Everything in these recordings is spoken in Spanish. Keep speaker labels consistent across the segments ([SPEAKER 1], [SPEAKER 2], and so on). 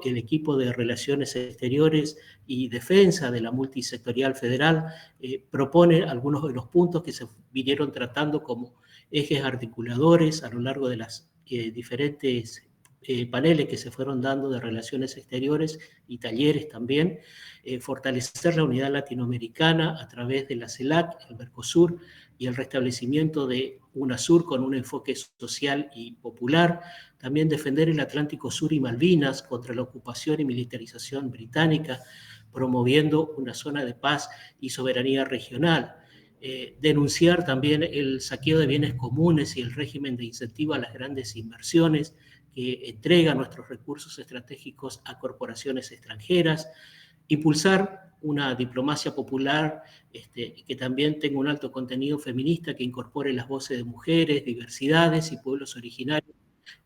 [SPEAKER 1] el equipo de Relaciones Exteriores y Defensa de la Multisectorial Federal propone algunos de los puntos que se vinieron tratando como ejes articuladores a lo largo de las diferentes paneles que se fueron dando de relaciones exteriores y talleres también, fortalecer la unidad latinoamericana a través de la CELAC, el Mercosur y el restablecimiento de UNASUR con un enfoque social y popular, también defender el Atlántico Sur y Malvinas contra la ocupación y militarización británica, promoviendo una zona de paz y soberanía regional. Denunciar también el saqueo de bienes comunes y el régimen de incentivo a las grandes inversiones que entrega nuestros recursos estratégicos a corporaciones extranjeras, impulsar una diplomacia popular que también tenga un alto contenido feminista que incorpore las voces de mujeres, diversidades y pueblos originarios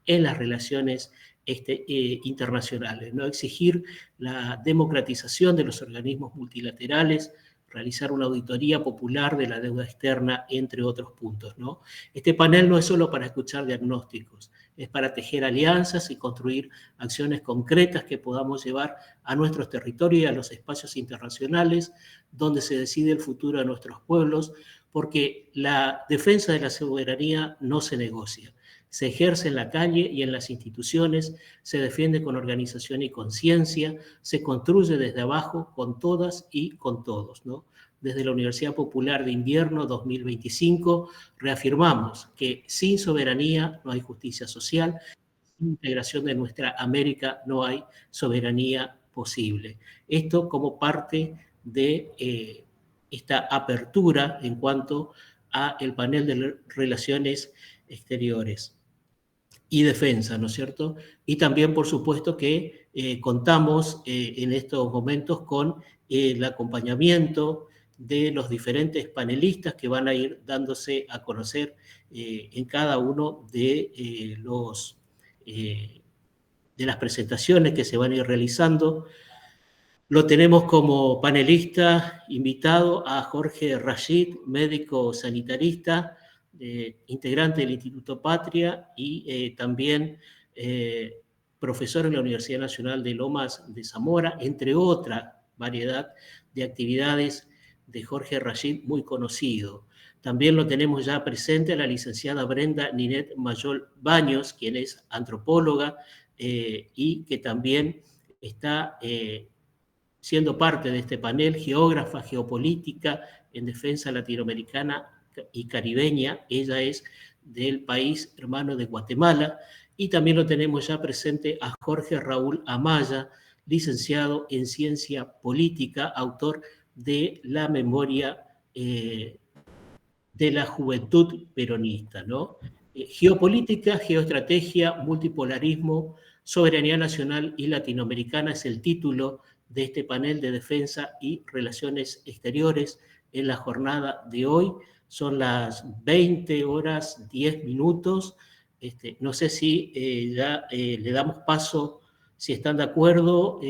[SPEAKER 1] en las relaciones internacionales, ¿no? Exigir la democratización de los organismos multilaterales, realizar una auditoría popular de la deuda externa, entre otros puntos, ¿no? Este panel no es solo para escuchar diagnósticos, es para tejer alianzas y construir acciones concretas que podamos llevar a nuestros territorios y a los espacios internacionales donde se decide el futuro de nuestros pueblos, porque la defensa de la soberanía no se negocia. Se ejerce en la calle y en las instituciones, se defiende con organización y conciencia, se construye desde abajo con todas y con todos, ¿no? Desde la Universidad Popular de Invierno 2025 reafirmamos que sin soberanía no hay justicia social, sin integración de nuestra América no hay soberanía posible. Esto como parte de esta apertura en cuanto a el panel de relaciones exteriores y defensa, ¿no es cierto? Y también, por supuesto, que contamos en estos momentos con el acompañamiento de los diferentes panelistas que van a ir dándose a conocer en cada uno de las presentaciones que se van a ir realizando. Lo tenemos como panelista invitado a Jorge Rashid, médico sanitarista, integrante del Instituto Patria y también profesor en la Universidad Nacional de Lomas de Zamora, entre otra variedad de actividades de Jorge Rashid muy conocido. También lo tenemos ya presente a la licenciada Brenda Ninet Mayol Baños, quien es antropóloga y que también está siendo parte de este panel, geógrafa geopolítica en defensa latinoamericana y caribeña. Ella es del país hermano de Guatemala. Y también lo tenemos ya presente a Jorge Raúl Amaya, licenciado en Ciencia Política, autor de La Memoria de la Juventud Peronista, ¿no? Geopolítica, geoestrategia, multipolarismo, soberanía nacional y latinoamericana es el título de este panel de defensa y relaciones exteriores en la jornada de hoy. Son las 20 horas 10 minutos. No sé si ya le damos paso, si están de acuerdo,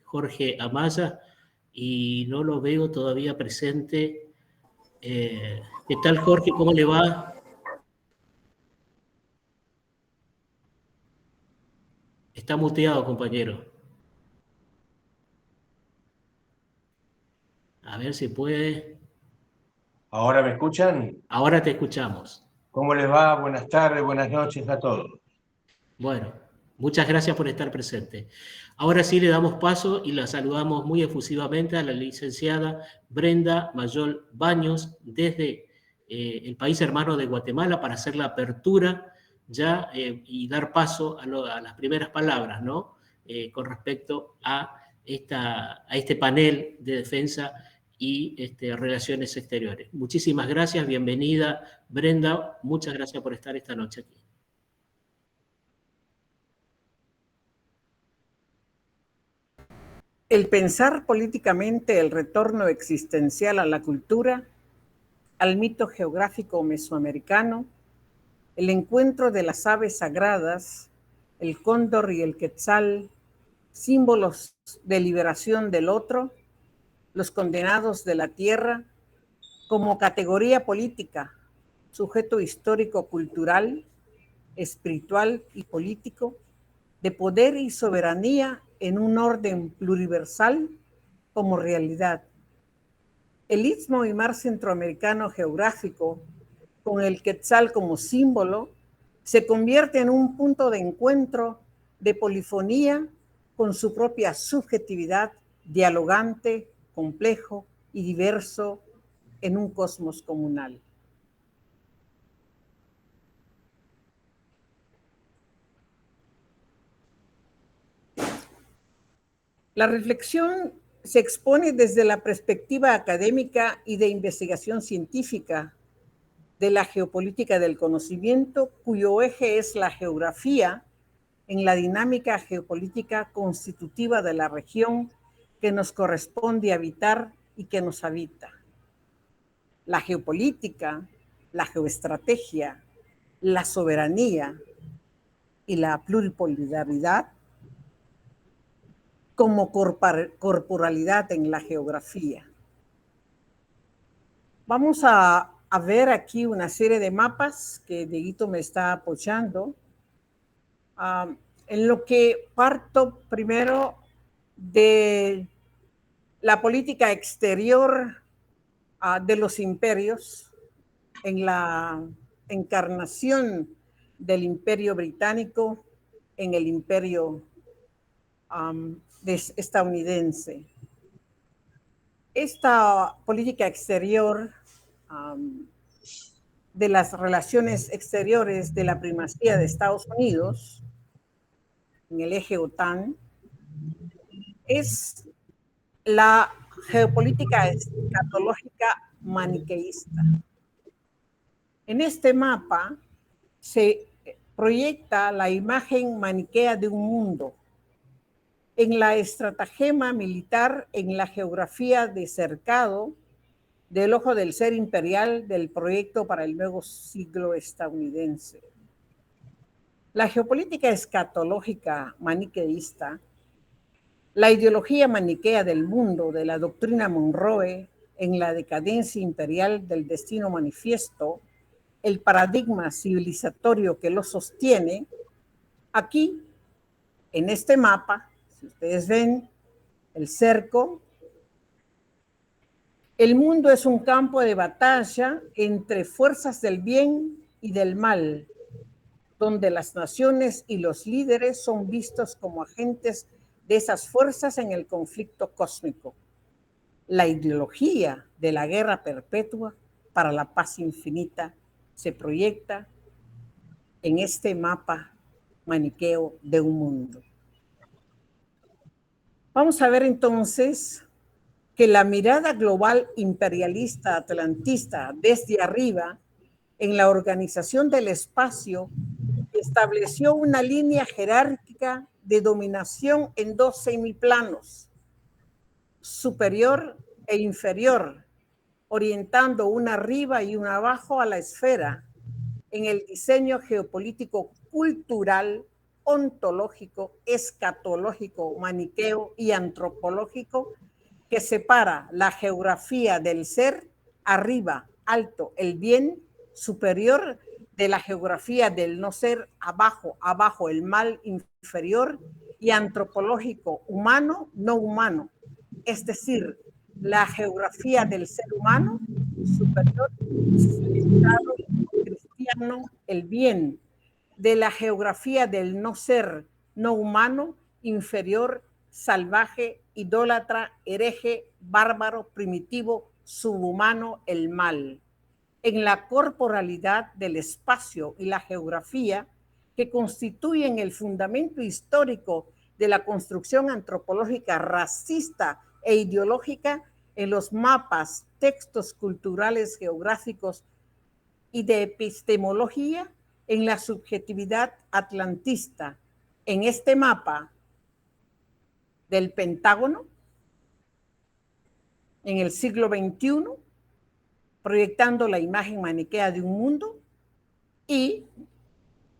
[SPEAKER 1] Jorge Amaya, y no lo veo todavía presente. ¿Qué tal, Jorge? ¿Cómo le va? Está muteado, compañero. A ver si puede.
[SPEAKER 2] ¿Ahora me escuchan?
[SPEAKER 1] Ahora te escuchamos.
[SPEAKER 2] ¿Cómo les va? Buenas tardes, buenas noches a todos.
[SPEAKER 1] Bueno, muchas gracias por estar presente. Ahora sí le damos paso y la saludamos muy efusivamente a la licenciada Brenda Mayol Baños desde el país hermano de Guatemala para hacer la apertura ya y dar paso a las primeras palabras, ¿no? Con respecto a este panel de defensa y relaciones exteriores. Muchísimas gracias, bienvenida Brenda, muchas gracias por estar esta noche aquí.
[SPEAKER 3] El pensar políticamente el retorno existencial a la cultura, al mito geográfico mesoamericano, el encuentro de las aves sagradas, el cóndor y el quetzal, símbolos de liberación del otro, los condenados de la tierra, como categoría política, sujeto histórico-cultural, espiritual y político, de poder y soberanía en un orden pluriversal como realidad. El Istmo y Mar Centroamericano geográfico, con el Quetzal como símbolo, se convierte en un punto de encuentro de polifonía con su propia subjetividad, dialogante, complejo y diverso en un cosmos comunal. La reflexión se expone desde la perspectiva académica y de investigación científica de la geopolítica del conocimiento, cuyo eje es la geografía en la dinámica geopolítica constitutiva de la región que nos corresponde habitar y que nos habita. La geopolítica, la geoestrategia, la soberanía y la pluripolaridad como corporalidad en la geografía. Vamos a ver aquí una serie de mapas que Dieguito me está apoyando, en lo que parto primero de la política exterior de los imperios en la encarnación del imperio británico en el imperio estadounidense. Esta política exterior de las relaciones exteriores de la primacía de Estados Unidos en el eje OTAN es la geopolítica escatológica maniqueísta. En este mapa se proyecta la imagen maniquea de un mundo en la estratagema militar, en la geografía de cercado del ojo del ser imperial del proyecto para el nuevo siglo estadounidense. La geopolítica escatológica maniqueísta, la ideología maniquea del mundo de la doctrina Monroe en la decadencia imperial del destino manifiesto, el paradigma civilizatorio que lo sostiene, aquí, en este mapa, si ustedes ven el cerco, el mundo es un campo de batalla entre fuerzas del bien y del mal, donde las naciones y los líderes son vistos como agentes de esas fuerzas en el conflicto cósmico. La ideología de la guerra perpetua para la paz infinita se proyecta en este mapa maniqueo de un mundo. Vamos a ver entonces que la mirada global imperialista atlantista desde arriba en la organización del espacio estableció una línea jerárquica de dominación en dos semiplanos, superior e inferior, orientando una arriba y una abajo a la esfera en el diseño geopolítico cultural, ontológico, escatológico, maniqueo y antropológico que separa la geografía del ser, arriba, alto, el bien, superior, de la geografía del no ser, abajo, abajo, el mal, inferior, y antropológico, humano, no humano. Es decir, la geografía del ser humano, superior, civilizado, cristiano, el bien, de la geografía del no ser, no humano, inferior, salvaje, idólatra, hereje, bárbaro, primitivo, subhumano, el mal. En la corporalidad del espacio y la geografía que constituyen el fundamento histórico de la construcción antropológica racista e ideológica en los mapas, textos culturales geográficos y de epistemología en la subjetividad atlantista. En este mapa del Pentágono, en el siglo XXI, proyectando la imagen maniquea de un mundo, y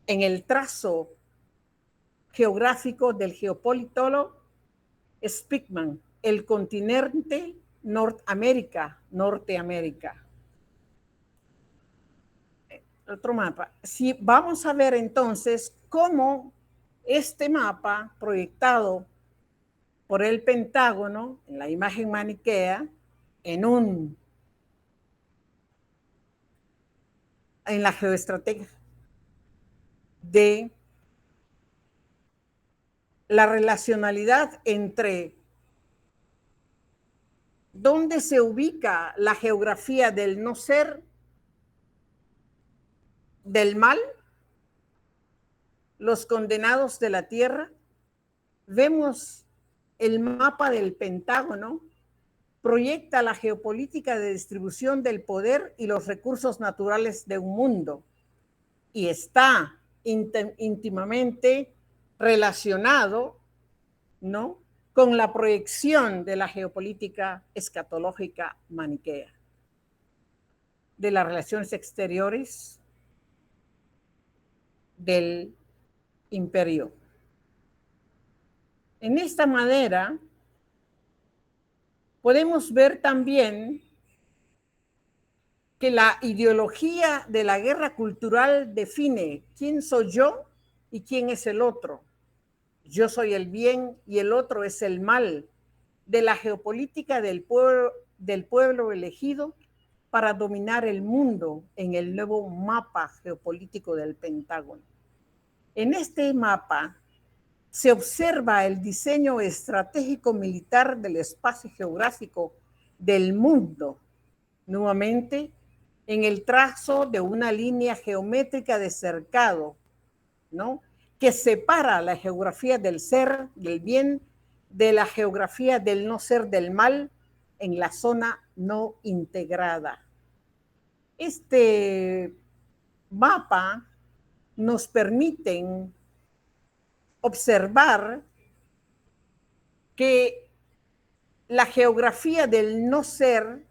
[SPEAKER 3] en el trazo geográfico del geopolitólogo Speakman, el continente Norteamérica. Otro mapa. Si vamos a ver entonces cómo Este mapa proyectado por el Pentágono en la imagen maniquea en la geoestrategia de la relacionalidad entre dónde se ubica la geografía del no ser, del mal, los condenados de la tierra. Vemos el mapa del Pentágono, proyecta la geopolítica de distribución del poder y los recursos naturales de un mundo y está íntimamente relacionado, ¿no?, con la proyección de la geopolítica escatológica maniquea, de las relaciones exteriores del imperio. En esta manera, podemos ver también que la ideología de la guerra cultural define quién soy yo y quién es el otro. Yo soy el bien y el otro es el mal, de la geopolítica del pueblo elegido para dominar el mundo en el nuevo mapa geopolítico del Pentágono. En este mapa se observa el diseño estratégico militar del espacio geográfico del mundo, nuevamente en el trazo de una línea geométrica de cercado, ¿no?, que separa la geografía del ser, del bien, de la geografía del no ser, del mal, en la zona no integrada. Este mapa nos permite observar que la geografía del no ser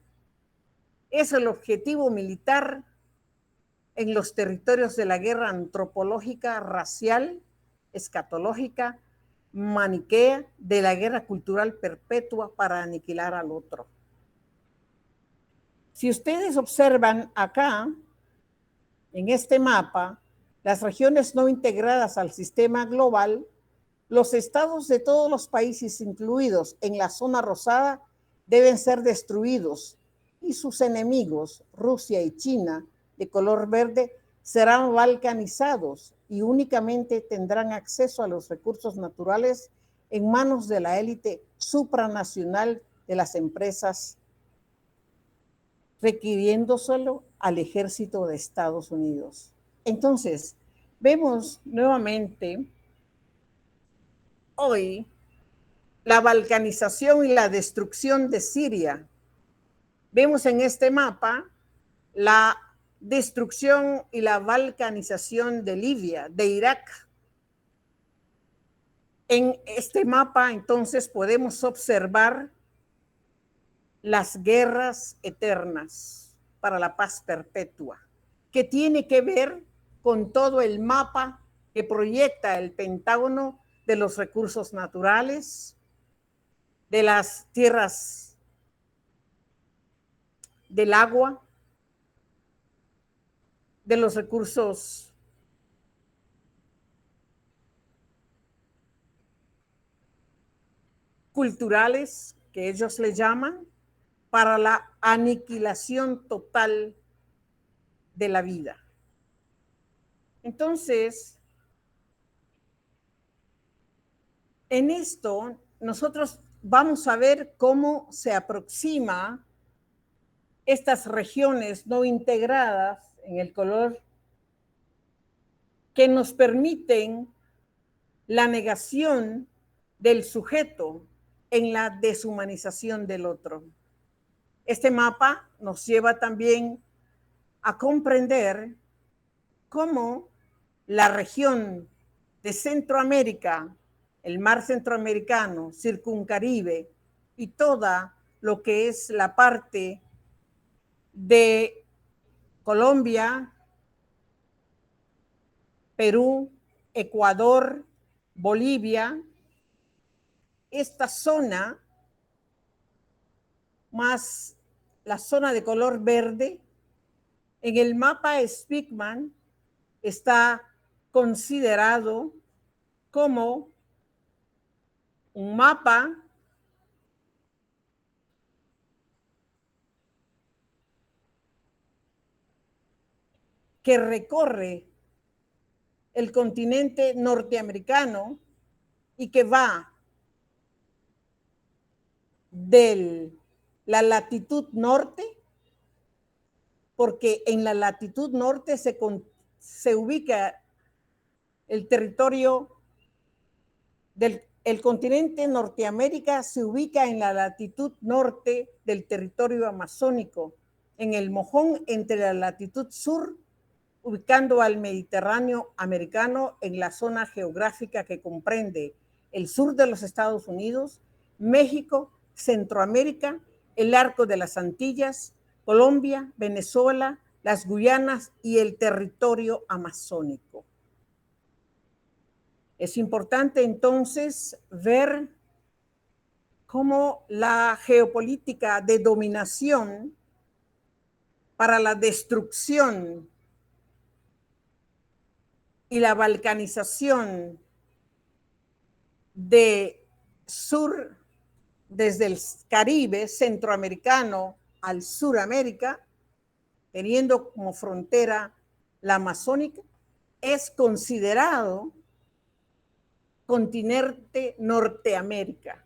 [SPEAKER 3] es el objetivo militar en los territorios de la guerra antropológica, racial, escatológica, maniquea, de la guerra cultural perpetua para aniquilar al otro. Si ustedes observan acá, en este mapa, las regiones no integradas al sistema global, los estados de todos los países incluidos en la zona rosada deben ser destruidos y sus enemigos, Rusia y China, de color verde, serán balcanizados y únicamente tendrán acceso a los recursos naturales en manos de la élite supranacional de las empresas, requiriéndoselo al ejército de Estados Unidos. Entonces, vemos nuevamente hoy la balcanización y la destrucción de Siria. Vemos en este mapa la destrucción y la balcanización de Libia, de Irak. En este mapa, entonces, podemos observar las guerras eternas para la paz perpetua, que tiene que ver con todo el mapa que proyecta el Pentágono de los recursos naturales, de las tierras, del agua, de los recursos culturales, que ellos le llaman, para la aniquilación total de la vida. Entonces, en esto nosotros vamos a ver cómo se aproxima estas regiones no integradas en el color que nos permiten la negación del sujeto en la deshumanización del otro. Este mapa nos lleva también a comprender cómo la región de Centroamérica, el mar centroamericano, Circuncaribe y toda lo que es la parte de Colombia, Perú, Ecuador, Bolivia, esta zona, más la zona de color verde, en el mapa Speakman está considerado como un mapa que recorre el continente norteamericano y que va de la latitud norte, porque en la latitud norte se ubica el territorio el continente Norteamérica se ubica en la latitud norte del territorio amazónico, en el mojón entre la latitud sur, ubicando al Mediterráneo americano en la zona geográfica que comprende el sur de los Estados Unidos, México, Centroamérica, el Arco de las Antillas, Colombia, Venezuela, las Guyanas y el territorio amazónico. Es importante entonces ver cómo la geopolítica de dominación para la destrucción y la balcanización de sur, desde el Caribe centroamericano al Suramérica, teniendo como frontera la Amazónica, es considerado continente Norteamérica.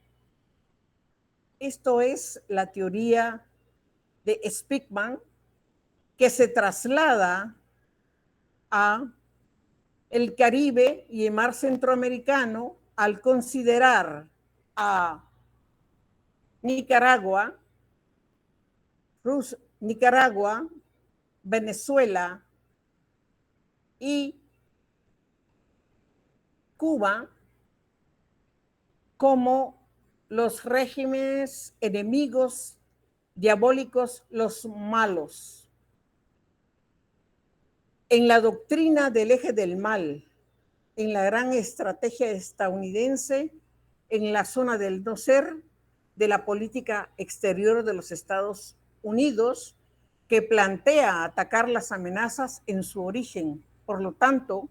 [SPEAKER 3] Esto es la teoría de Speakman, que se traslada a el Caribe y el mar centroamericano al considerar a Nicaragua, Venezuela y Cuba como los regímenes enemigos, diabólicos, los malos. En la doctrina del eje del mal, en la gran estrategia estadounidense, en la zona del no ser de la política exterior de los Estados Unidos, que plantea atacar las amenazas en su origen. Por lo tanto,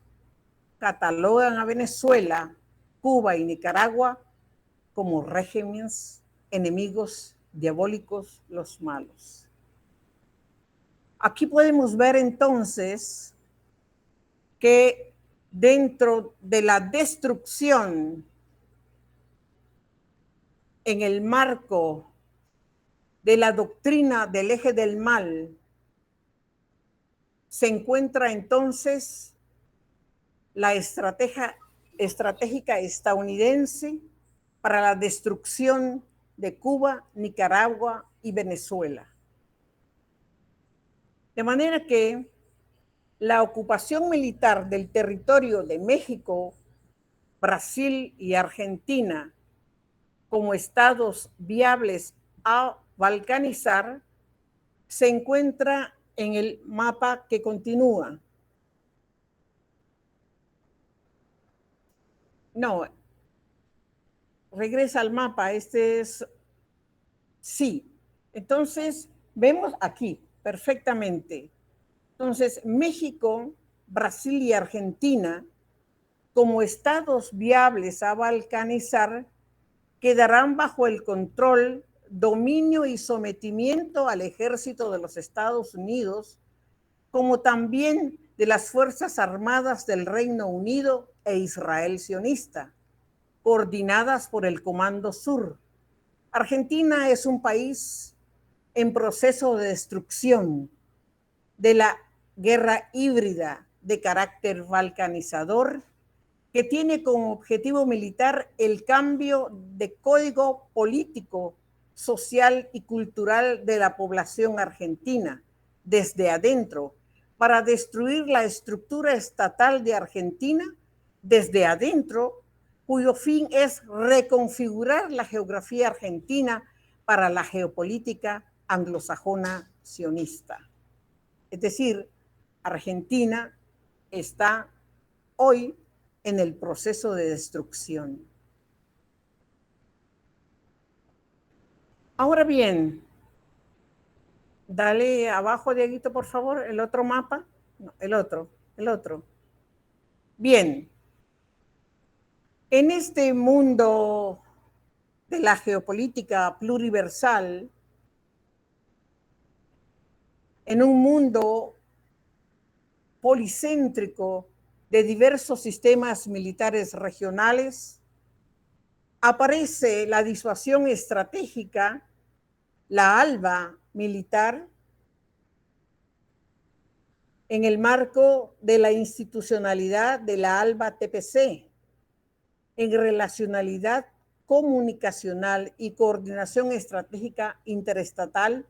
[SPEAKER 3] catalogan a Venezuela, Cuba y Nicaragua como regímenes enemigos diabólicos, los malos. Aquí podemos ver entonces que dentro de la destrucción en el marco de la doctrina del eje del mal se encuentra entonces la estratégica estadounidense para la destrucción de Cuba, Nicaragua y Venezuela. De manera que la ocupación militar del territorio de México, Brasil y Argentina como estados viables a balcanizar se encuentra en el mapa que continúa. No, regresa al mapa, este es, sí. Entonces, vemos aquí perfectamente. Entonces, México, Brasil y Argentina, como estados viables a balcanizar, quedarán bajo el control, dominio y sometimiento al ejército de los Estados Unidos, como también de las Fuerzas Armadas del Reino Unido e Israel sionista, coordinadas por el Comando Sur. Argentina es un país en proceso de destrucción de la guerra híbrida de carácter balcanizador que tiene como objetivo militar el cambio de código político, social y cultural de la población argentina desde adentro para destruir la estructura estatal de Argentina desde adentro, cuyo fin es reconfigurar la geografía argentina para la geopolítica anglosajona sionista. Es decir, Argentina está hoy en el proceso de destrucción. Ahora bien, dale abajo, Dieguito, por favor, el otro mapa. No, el otro. Bien. En este mundo de la geopolítica pluriversal, en un mundo policéntrico de diversos sistemas militares regionales, aparece la disuasión estratégica, la ALBA militar, en el marco de la institucionalidad de la ALBA-TPC, en relacionalidad comunicacional y coordinación estratégica interestatal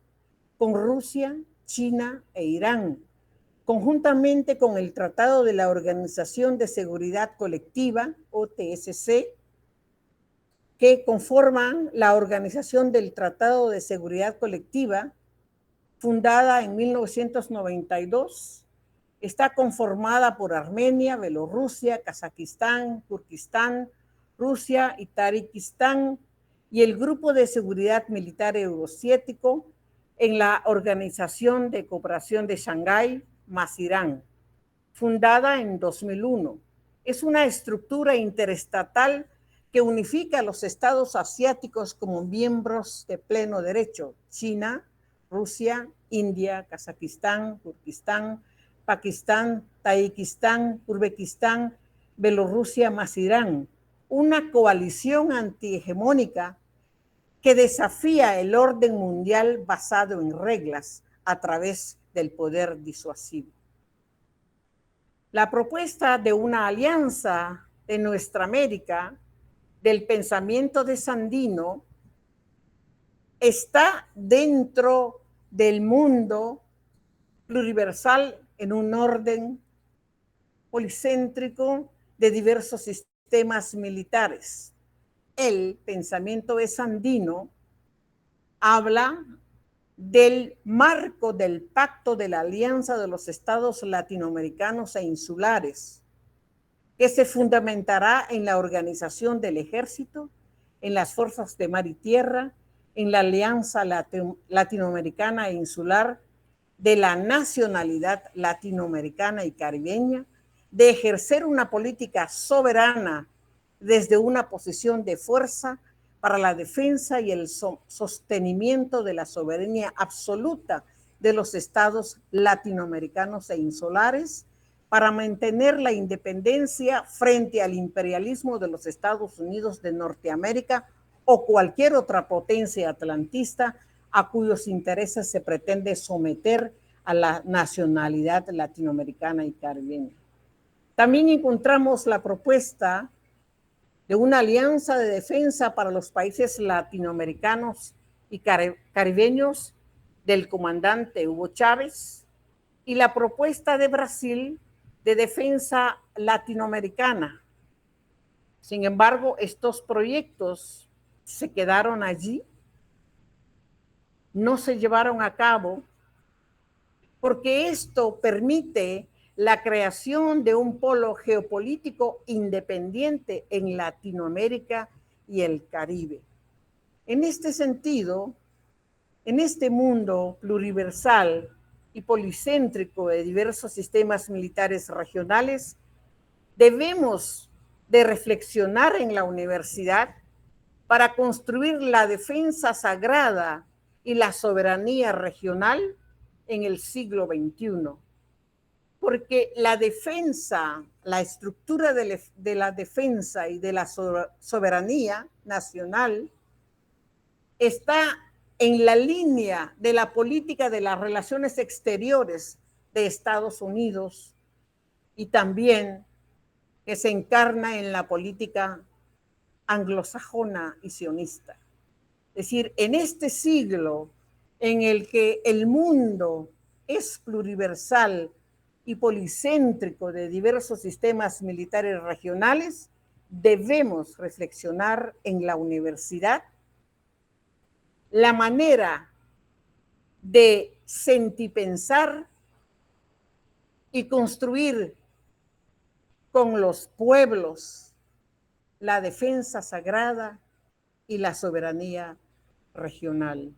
[SPEAKER 3] con Rusia, China e Irán, conjuntamente con el Tratado de la Organización de Seguridad Colectiva, OTSC, que conforman la Organización del Tratado de Seguridad Colectiva, fundada en 1992, está conformada por Armenia, Bielorrusia, Kazajistán, Turquistán, Rusia y Tayikistán, y el Grupo de Seguridad Militar Eurasiático en la Organización de Cooperación de Shanghái, más Irán, fundada en 2001. Es una estructura interestatal que unifica a los estados asiáticos como miembros de pleno derecho: China, Rusia, India, Kazajistán, Turquistán, Pakistán, Tayikistán, Uzbekistán, Bielorrusia más Irán, una coalición antihegemónica que desafía el orden mundial basado en reglas a través del poder disuasivo. La propuesta de una alianza de nuestra América, del pensamiento de Sandino, está dentro del mundo pluriversal en un orden policéntrico de diversos sistemas militares. El pensamiento de Sandino habla del marco del Pacto de la Alianza de los Estados Latinoamericanos e Insulares, que se fundamentará en la organización del ejército, en las fuerzas de mar y tierra, en la Alianza Latinoamericana e Insular, de la nacionalidad latinoamericana y caribeña, de ejercer una política soberana desde una posición de fuerza para la defensa y el sostenimiento de la soberanía absoluta de los estados latinoamericanos e insulares, para mantener la independencia frente al imperialismo de los Estados Unidos de Norteamérica o cualquier otra potencia atlantista a cuyos intereses se pretende someter a la nacionalidad latinoamericana y caribeña. También encontramos la propuesta de una alianza de defensa para los países latinoamericanos y caribeños del comandante Hugo Chávez, y la propuesta de Brasil de defensa latinoamericana. Sin embargo, estos proyectos se quedaron allí, no se llevaron a cabo, porque esto permite la creación de un polo geopolítico independiente en Latinoamérica y el Caribe. En este sentido, en este mundo pluriversal y policéntrico de diversos sistemas militares regionales, debemos de reflexionar en la universidad para construir la defensa sagrada y la soberanía regional en el siglo XXI. Porque la defensa, la estructura de la defensa y de la soberanía nacional está en la línea de la política de las relaciones exteriores de Estados Unidos y también que se encarna en la política anglosajona y sionista. Es decir, en este siglo en el que el mundo es pluriversal y policéntrico de diversos sistemas militares regionales, debemos reflexionar en la universidad la manera de sentipensar y construir con los pueblos la defensa sagrada y la soberanía regional.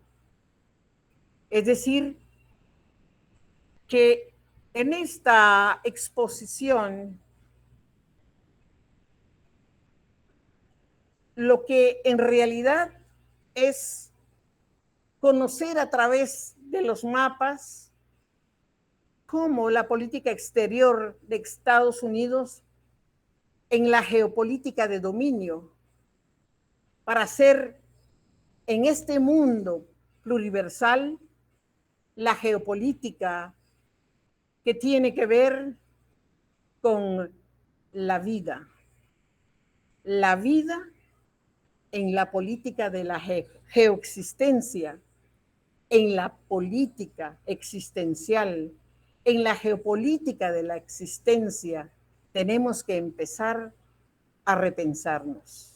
[SPEAKER 3] Es decir, que en esta exposición lo que en realidad es conocer a través de los mapas cómo la política exterior de Estados Unidos en la geopolítica de dominio para hacer en este mundo pluriversal la geopolítica que tiene que ver con la vida en la política de la geoexistencia, en la política existencial, en la geopolítica de la existencia, tenemos que empezar a repensarnos.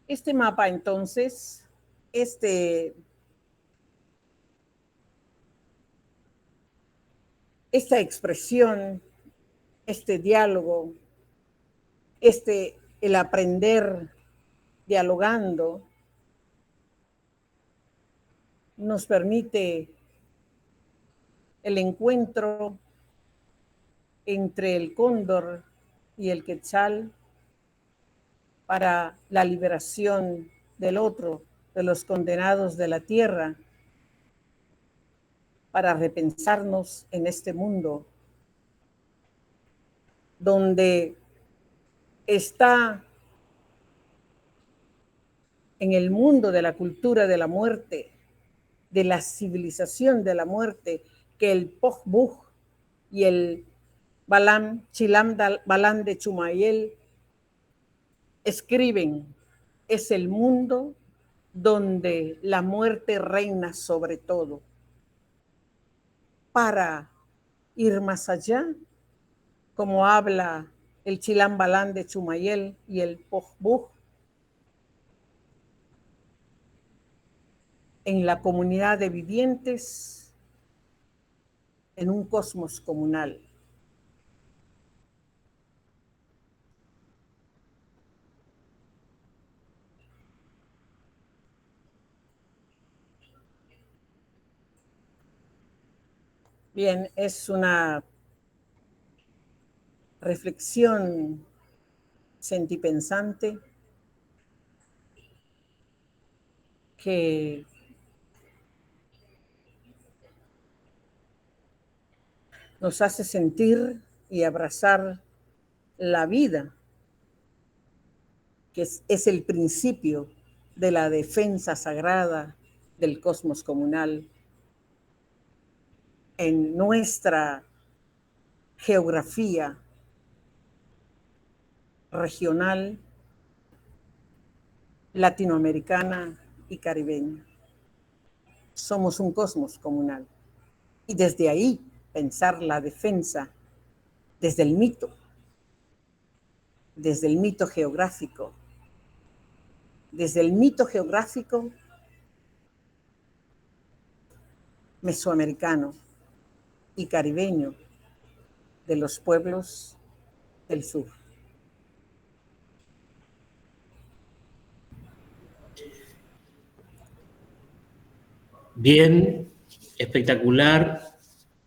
[SPEAKER 3] Este mapa, entonces, esta expresión, este diálogo, el aprender dialogando, nos permite el encuentro entre el cóndor y el quetzal para la liberación del otro, de los condenados de la tierra, para repensarnos en este mundo donde está en el mundo de la cultura de la muerte, de la civilización de la muerte, que el Pojbuj y el Chilam Balam de Chumayel escriben, es el mundo donde la muerte reina sobre todo. Para ir más allá, como habla el Chilam Balam de Chumayel y el Pojbuj, en la comunidad de vivientes, en un cosmos comunal. Bien, es una reflexión sentipensante que nos hace sentir y abrazar la vida, que es el principio de la defensa sagrada del cosmos comunal en nuestra geografía regional, latinoamericana y caribeña. Somos un cosmos comunal y desde ahí pensar la defensa desde el mito geográfico, mesoamericano y caribeño de los pueblos del sur.
[SPEAKER 1] Bien, espectacular,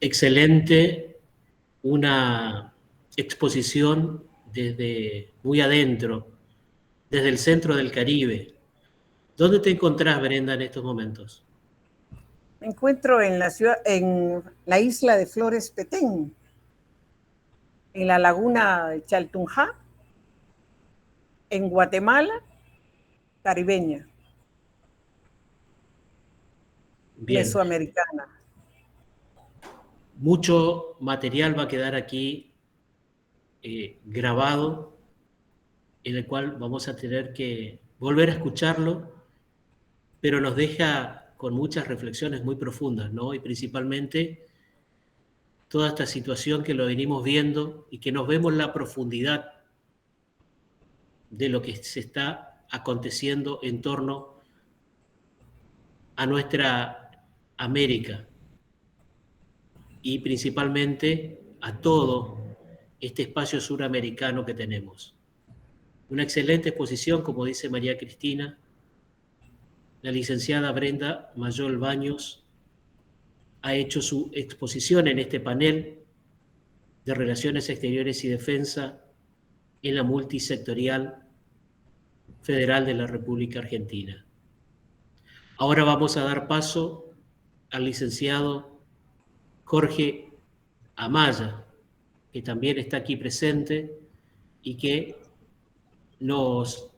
[SPEAKER 1] excelente, una exposición desde muy adentro, desde el centro del Caribe. ¿Dónde te encontrás, Brenda, en estos momentos?
[SPEAKER 3] Me encuentro en la isla de Flores Petén, en la laguna de Chaltunjá, en Guatemala, caribeña,
[SPEAKER 1] Bien.
[SPEAKER 3] mesoamericana.
[SPEAKER 1] Mucho material va a quedar aquí grabado, en el cual vamos a tener que volver a escucharlo, pero nos deja con muchas reflexiones muy profundas, ¿no? Y principalmente toda esta situación que lo venimos viendo y que nos vemos la profundidad de lo que se está aconteciendo en torno a nuestra América y principalmente a todo este espacio suramericano que tenemos. Una excelente exposición, como dice María Cristina, la licenciada Brenda Mayol Baños ha hecho su exposición en este panel de Relaciones Exteriores y Defensa en la multisectorial federal de la República Argentina. Ahora vamos a dar paso al licenciado Jorge Amaya, que también está aquí presente y que nos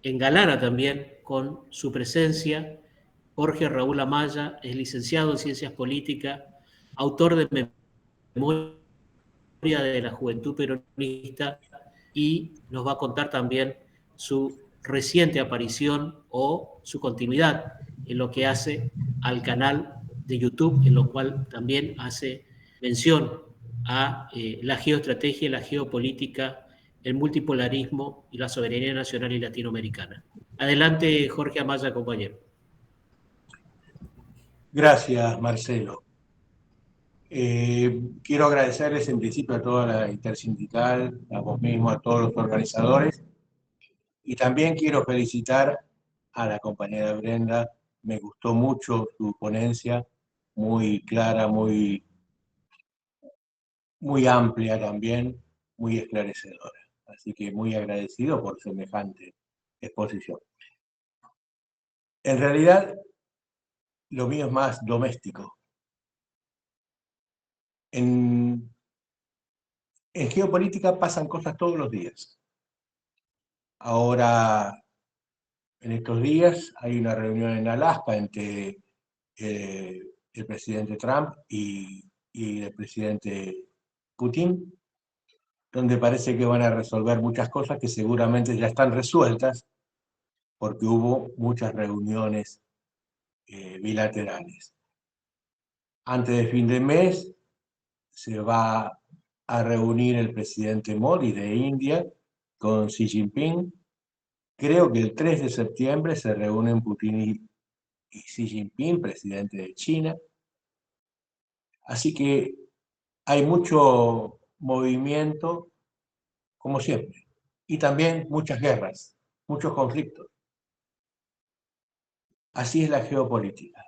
[SPEAKER 1] engalana también con su presencia. Jorge Raúl Amaya es licenciado en Ciencias Políticas, autor de Memoria de la Juventud Peronista, y nos va a contar también su reciente aparición o su continuidad en lo que hace al canal de YouTube, en lo cual también hace mención a la geoestrategia y la geopolítica, el multipolarismo y la soberanía nacional y latinoamericana. Adelante, Jorge Amaya, compañero.
[SPEAKER 2] Gracias, Marcelo. Quiero agradecerles en principio a toda la intersindical, a vos mismo, a todos los organizadores, y también quiero felicitar a la compañera Brenda. Me gustó mucho su ponencia, muy clara, muy amplia también, muy esclarecedora. Así que muy agradecido por semejante exposición. En realidad, lo mío es más doméstico. En geopolítica pasan cosas todos los días. Ahora, en estos días, hay una reunión en Alaska entre el presidente Trump y el presidente Putin, donde parece que van a resolver muchas cosas que seguramente ya están resueltas, porque hubo muchas reuniones bilaterales. Antes de fin de mes se va a reunir el presidente Modi de India con Xi Jinping. Creo que el 3 de septiembre se reúnen Putin y Xi Jinping, presidente de China. Así que hay mucho movimiento, como siempre, y también muchas guerras, muchos conflictos. Así es la geopolítica.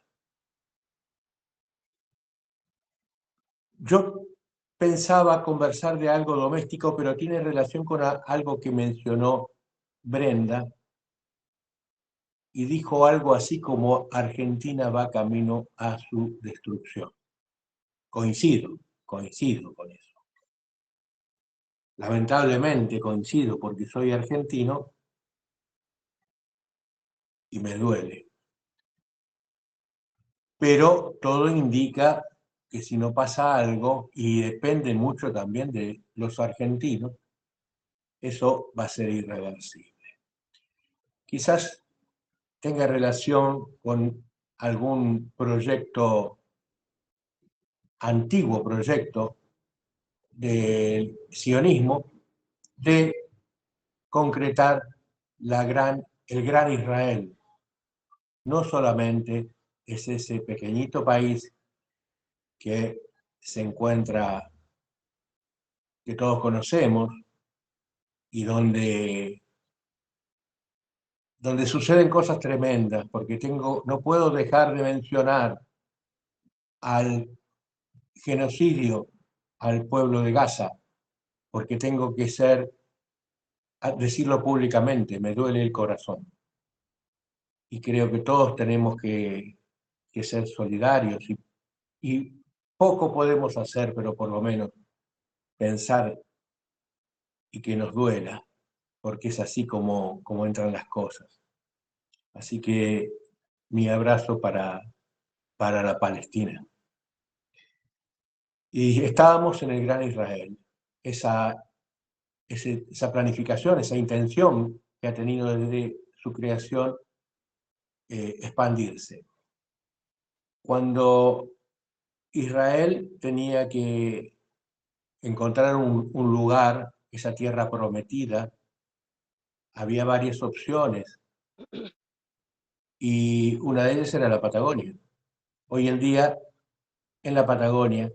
[SPEAKER 2] Yo pensaba conversar de algo doméstico, pero tiene relación con algo que mencionó Brenda, y dijo algo así como Argentina va camino a su destrucción. Coincido con eso. Lamentablemente coincido porque soy argentino y me duele. Pero todo indica que si no pasa algo, y depende mucho también de los argentinos, eso va a ser irreversible. Quizás tenga relación con algún proyecto, antiguo proyecto del sionismo, de concretar el gran Israel. No solamente es ese pequeñito país que se encuentra, que todos conocemos, y donde suceden cosas tremendas, porque no puedo dejar de mencionar al genocidio al pueblo de Gaza, porque tengo que decirlo públicamente, me duele el corazón. Y creo que todos tenemos que ser solidarios, y poco podemos hacer, pero por lo menos pensar y que nos duela, porque es así como entran las cosas. Así que mi abrazo para la Palestina. Y estábamos en el Gran Israel. Esa planificación, esa intención que ha tenido desde su creación, expandirse. Cuando Israel tenía que encontrar un lugar, esa tierra prometida, había varias opciones, y una de ellas era la Patagonia. Hoy en día, en la Patagonia,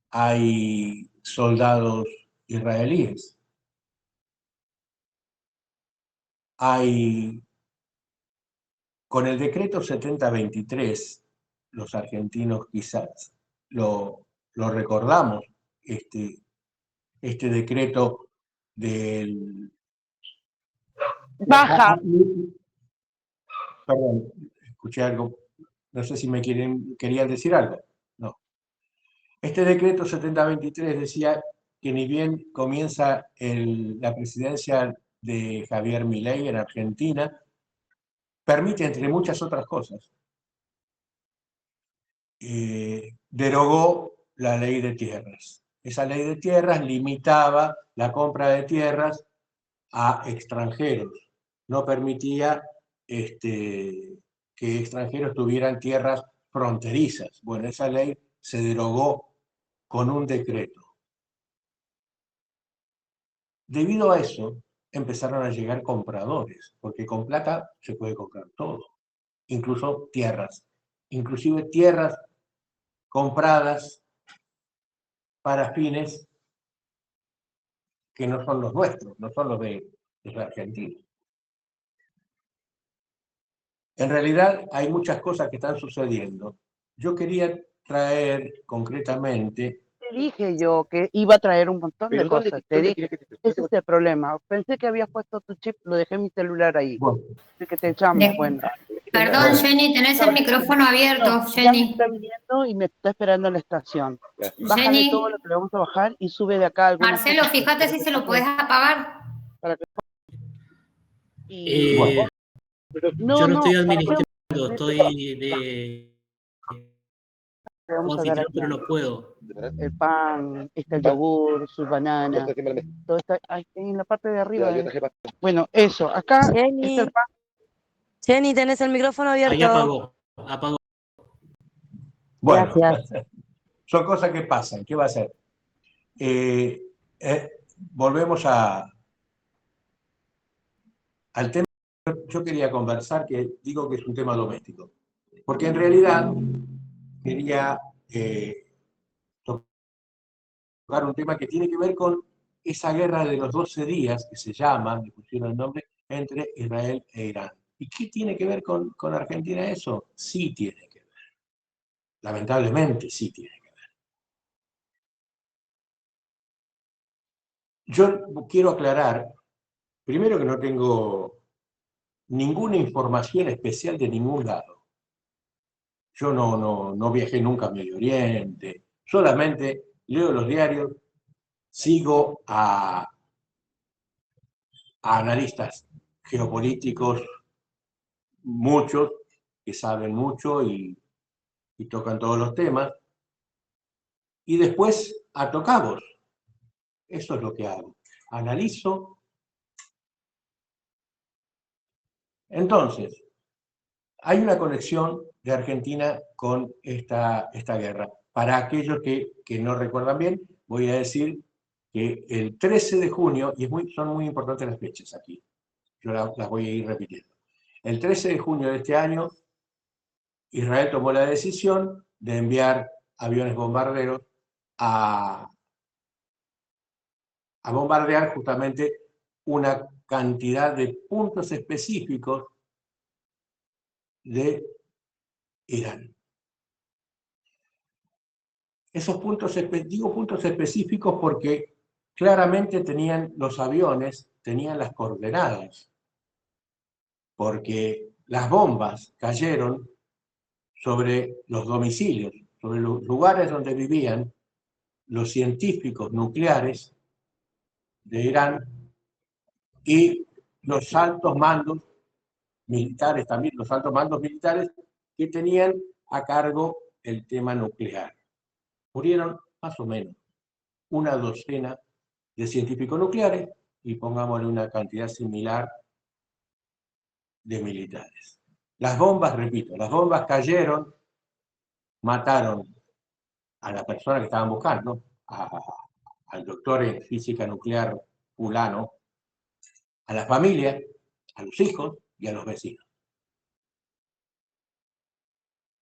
[SPEAKER 2] hay soldados israelíes, hay Con el decreto 7023, los argentinos quizás lo recordamos, este decreto del...
[SPEAKER 4] Baja.
[SPEAKER 2] Perdón, escuché algo, no sé si me querían decir algo. No. Este decreto 7023 decía que ni bien comienza la presidencia de Javier Milei en Argentina, permite, entre muchas otras cosas, derogó la ley de tierras. Esa ley de tierras limitaba la compra de tierras a extranjeros. No permitía que extranjeros tuvieran tierras fronterizas. Bueno, esa ley se derogó con un decreto. Debido a eso, empezaron a llegar compradores, porque con plata se puede comprar todo, incluso tierras, inclusive tierras compradas para fines que no son los nuestros, no son los de la Argentina. En realidad hay muchas cosas que están sucediendo. Yo quería traer concretamente...
[SPEAKER 4] Te dije yo que iba a traer un montón de cosas. Te dije, ese es el problema. Pensé que habías puesto tu chip, lo dejé en mi celular ahí.
[SPEAKER 2] Bueno,
[SPEAKER 4] Así que te echamos, bueno.
[SPEAKER 5] Perdón, Jenny, tenés el micrófono abierto,
[SPEAKER 4] Ya me
[SPEAKER 5] Jenny.
[SPEAKER 4] está viniendo y me está esperando en la estación. Bájale
[SPEAKER 5] Jenny,
[SPEAKER 4] todo lo que le vamos a bajar y sube de acá algunas
[SPEAKER 5] Marcelo,
[SPEAKER 4] cosas.
[SPEAKER 5] fíjate si se lo puedes apagar.
[SPEAKER 4] Para que... Y...
[SPEAKER 2] bueno,
[SPEAKER 1] Yo no estoy
[SPEAKER 4] para que
[SPEAKER 1] administrando, estoy de
[SPEAKER 4] le vamos a dar
[SPEAKER 1] anfitrión,
[SPEAKER 4] aquí
[SPEAKER 1] pero no puedo.
[SPEAKER 4] el pan, está el yogur, sus bananas, todo está ahí en la parte de arriba. Bueno, eso, acá
[SPEAKER 6] Jenny,
[SPEAKER 4] está el pan.
[SPEAKER 6] Jenny, tenés el micrófono abierto.
[SPEAKER 1] Ahí apagó.
[SPEAKER 2] bueno,
[SPEAKER 6] Gracias.
[SPEAKER 2] son cosas que pasan. ¿Qué va a hacer? Volvemos al tema que yo quería conversar, que digo que es un tema doméstico. Porque en realidad quería tocar un tema que tiene que ver con esa guerra de los 12 días, que se llama, me pusieron el nombre, entre Israel e Irán. ¿Y qué tiene que ver con Argentina eso? Sí tiene que ver. Lamentablemente sí tiene que ver. Yo quiero aclarar, primero, que no tengo ninguna información especial de ningún lado. Yo no viajé nunca a Medio Oriente, solamente leo los diarios, sigo a analistas geopolíticos, muchos que saben mucho y tocan todos los temas, y después ato cabos. Eso es lo que hago. Analizo. Entonces, hay una conexión de Argentina con esta guerra. Para aquellos que no recuerdan bien, voy a decir que el 13 de junio, y son muy importantes las fechas aquí, yo las voy a ir repitiendo. El 13 de junio de este año, Israel tomó la decisión de enviar aviones bombarderos a bombardear justamente una cantidad de puntos específicos de Irán. Esos puntos, digo puntos específicos porque claramente los aviones tenían las coordenadas, porque las bombas cayeron sobre los domicilios, sobre los lugares donde vivían los científicos nucleares de Irán y los altos mandos militares también, los altos mandos militares que tenían a cargo el tema nuclear. Murieron más o menos una docena de científicos nucleares y pongámosle una cantidad similar de militares. Las bombas, repito, las bombas cayeron, mataron a la persona que estaban buscando, al doctor en física nuclear fulano, a la familia, a los hijos y a los vecinos.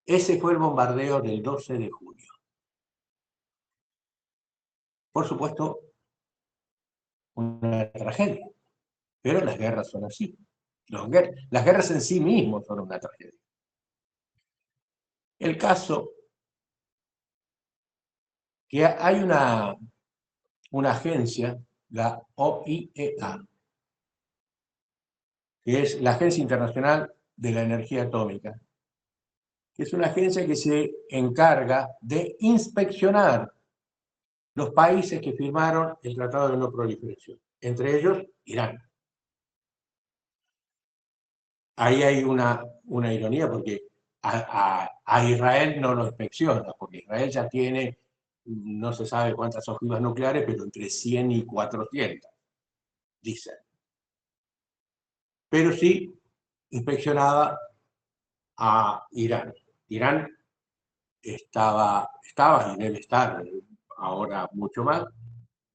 [SPEAKER 2] Ese fue el bombardeo del 12 de junio. Por supuesto, una tragedia, pero las guerras son así. Las guerras en sí mismas son una tragedia. El caso que hay una agencia, la OIEA, que es la Agencia Internacional de la Energía Atómica, que es una agencia que se encarga de inspeccionar los países que firmaron el Tratado de No Proliferación, entre ellos Irán. Ahí hay una ironía, porque a Israel no lo inspecciona, porque Israel ya tiene, no se sabe cuántas ojivas nucleares, pero entre 100 y 400, dicen. Pero sí inspeccionaba a Irán. Irán estaba y debe estar ahora mucho más,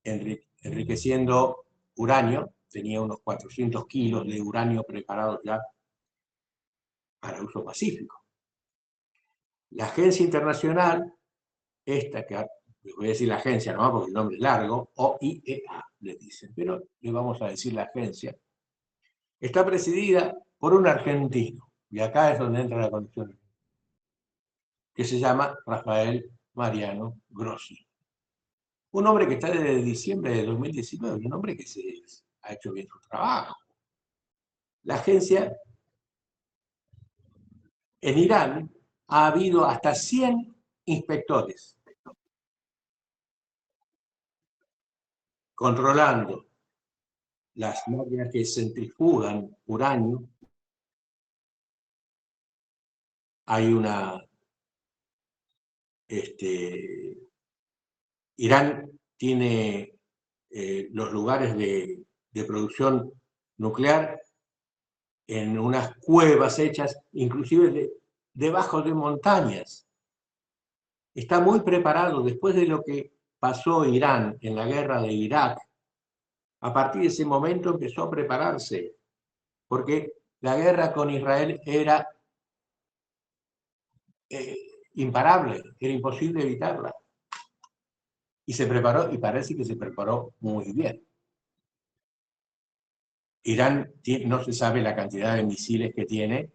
[SPEAKER 2] enriqueciendo uranio. Tenía unos 400 kilos de uranio preparados ya para uso pacífico. La agencia internacional, esta que les voy a decir la agencia nomás porque el nombre es largo, OIEA le dicen, pero le vamos a decir la agencia, está presidida por un argentino, y acá es donde entra la conexión, que se llama Rafael Mariano Grossi. Un hombre que está desde diciembre de 2019, un hombre que ha hecho bien su trabajo. La agencia, en Irán, ha habido hasta 100 inspectores controlando las máquinas que centrifugan uranio. Hay Irán tiene los lugares de producción nuclear en unas cuevas hechas inclusive debajo de montañas. Está muy preparado. Después de lo que pasó Irán en la guerra de Irak, a partir de ese momento empezó a prepararse, porque la guerra con Israel era imparable, era imposible evitarla. Y se preparó, y parece que se preparó muy bien. Irán no se sabe la cantidad de misiles que tiene.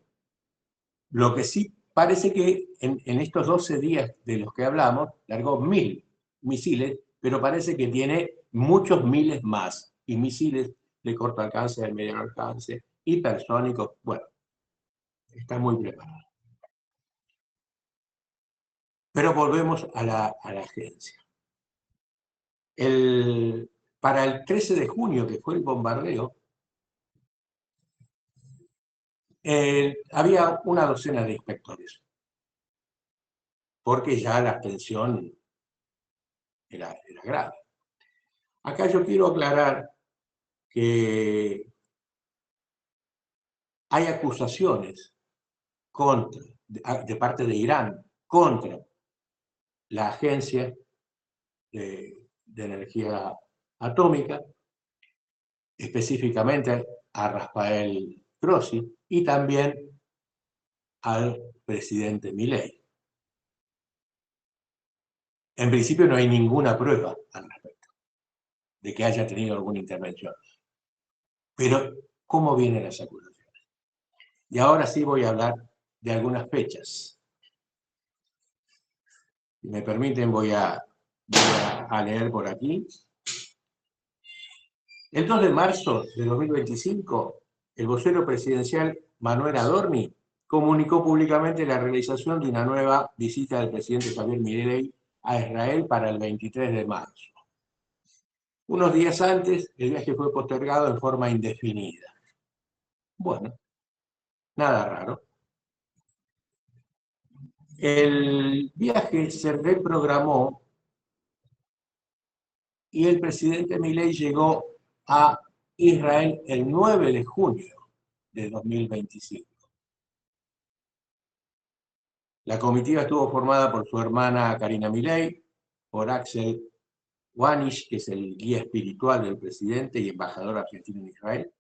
[SPEAKER 2] Lo que sí parece que en estos 12 días de los que hablamos, largó 1000 misiles, pero parece que tiene muchos miles más. Y misiles de corto alcance, de medio alcance, hipersónicos. Bueno, está muy preparado. Pero volvemos a la agencia. Para el 13 de junio, que fue el bombardeo, había una docena de inspectores, porque ya la tensión era grave. Acá yo quiero aclarar que hay acusaciones de parte de Irán contra la Agencia de Energía Atómica, específicamente a Rafael Grossi y también al presidente Milei. En principio no hay ninguna prueba al respecto de que haya tenido alguna intervención. Pero, ¿cómo vienen las acusaciones? Y ahora sí voy a hablar de algunas fechas. Si me permiten, voy a leer por aquí. El 2 de marzo de 2025, el vocero presidencial Manuel Adorni comunicó públicamente la realización de una nueva visita del presidente Javier Milei a Israel para el 23 de marzo. Unos días antes, el viaje fue postergado en forma indefinida. Bueno, nada raro. El viaje se reprogramó y el presidente Milei llegó a Israel el 9 de junio de 2025. La comitiva estuvo formada por su hermana Karina Milei, por Axel Wanish, que es el guía espiritual del presidente y embajador argentino en Israel,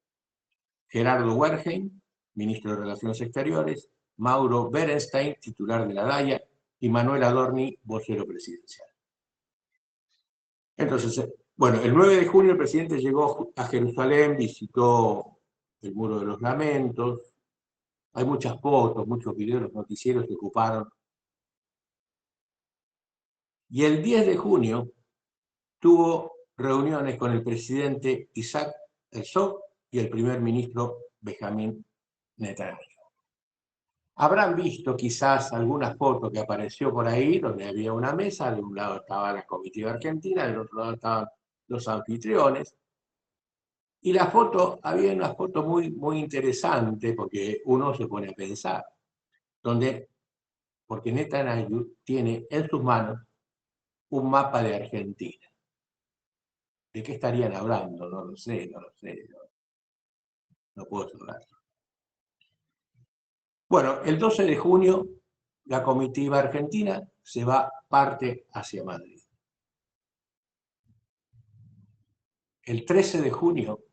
[SPEAKER 2] Gerardo Wertheim, ministro de Relaciones Exteriores, Mauro Berenstein, titular de la DAIA, y Manuel Adorni, vocero presidencial. Entonces, bueno, el 9 de junio el presidente llegó a Jerusalén, visitó el Muro de los Lamentos. Hay muchas fotos, muchos videos, los noticieros se ocuparon. Y el 10 de junio tuvo reuniones con el presidente Isaac Herzog y el primer ministro Benjamin Netanyahu. Habrán visto quizás alguna foto que apareció por ahí, donde había una mesa, de un lado estaba la comitiva argentina, del otro lado estaban los anfitriones. Y la foto, había una foto muy interesante, porque uno se pone a pensar, porque Netanyahu tiene en sus manos un mapa de Argentina. ¿De qué estarían hablando? No lo sé, no puedo saber. Bueno, el 12 de junio la comitiva argentina parte hacia Madrid. El 13 de junio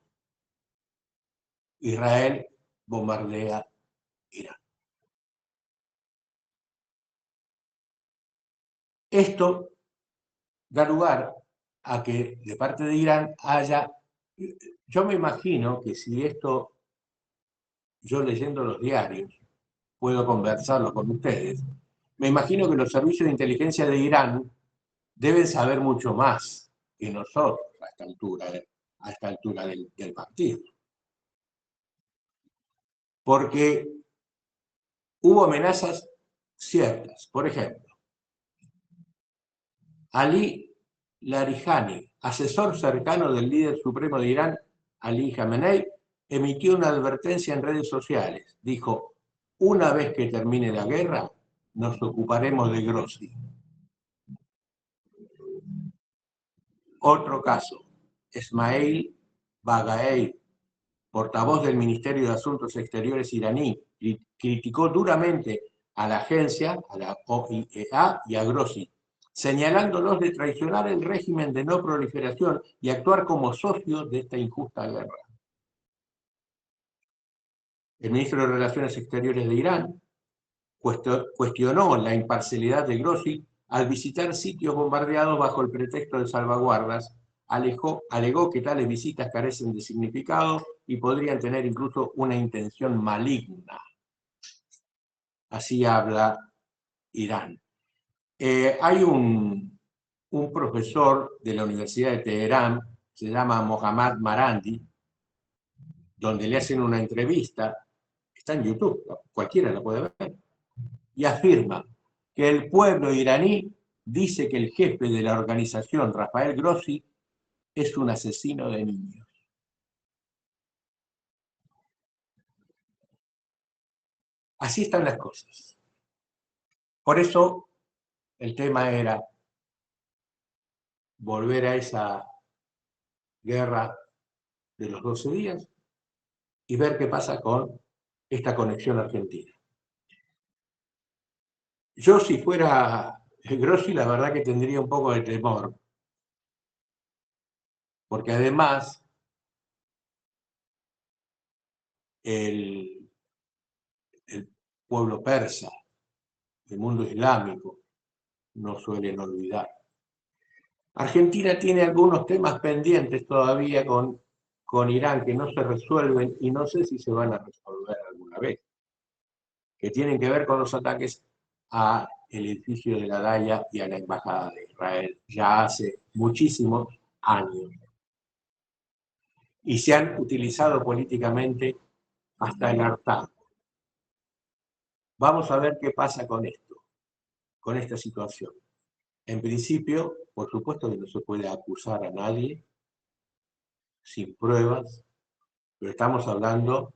[SPEAKER 2] Israel bombardea Irán. Esto da lugar a que de parte de Irán haya... Yo me imagino que si esto, yo leyendo los diarios, puedo conversarlo con ustedes, me imagino que los servicios de inteligencia de Irán deben saber mucho más que nosotros a esta altura del partido. Porque hubo amenazas ciertas. Por ejemplo, Ali Larijani, asesor cercano del líder supremo de Irán, Ali Khamenei, emitió una advertencia en redes sociales. Dijo: una vez que termine la guerra, nos ocuparemos de Grozny. Otro caso, Esmail Bagaei, portavoz del Ministerio de Asuntos Exteriores iraní, criticó duramente a la agencia, a la OIEA y a Grossi, señalándolos de traicionar el régimen de no proliferación y actuar como socios de esta injusta guerra. El ministro de Relaciones Exteriores de Irán cuestionó la imparcialidad de Grossi al visitar sitios bombardeados bajo el pretexto de salvaguardas. Alegó que tales visitas carecen de significado y podrían tener incluso una intención maligna. Así habla Irán. Hay un profesor de la Universidad de Teherán, se llama Mohammad Marandi, donde le hacen una entrevista, está en YouTube, cualquiera la puede ver, y afirma que el pueblo iraní dice que el jefe de la organización, Rafael Grossi, es un asesino de niños. Así están las cosas. Por eso el tema era volver a esa guerra de los 12 días y ver qué pasa con esta conexión argentina. Yo, si fuera Grossi, la verdad que tendría un poco de temor, porque además el pueblo persa, el mundo islámico, no suelen olvidar. Argentina tiene algunos temas pendientes todavía con Irán que no se resuelven y no sé si se van a resolver alguna vez, que tienen que ver con los ataques al edificio de la Daya y a la Embajada de Israel ya hace muchísimos años. Y se han utilizado políticamente hasta el hartazgo. Vamos a ver qué pasa con esto, con esta situación. En principio, por supuesto que no se puede acusar a nadie sin pruebas, pero estamos hablando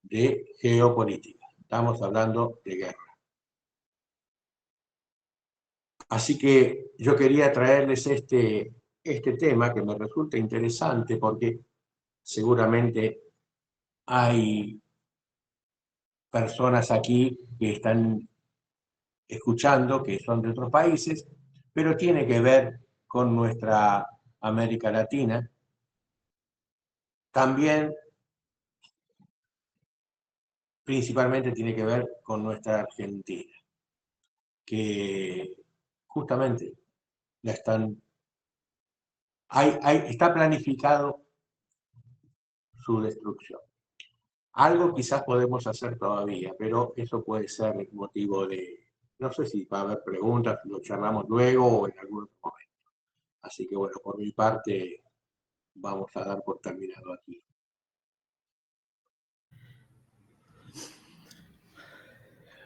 [SPEAKER 2] de geopolítica, estamos hablando de guerra. Así que yo quería traerles este tema que me resulta interesante porque seguramente hay personas aquí que están escuchando, que son de otros países, pero tiene que ver con nuestra América Latina. También, principalmente, tiene que ver con nuestra Argentina, que justamente está planificado su destrucción. Algo quizás podemos hacer todavía, pero eso puede ser motivo de, no sé si va a haber preguntas, lo charlamos luego o en algún otro momento. Así que bueno, por mi parte vamos a dar por terminado aquí.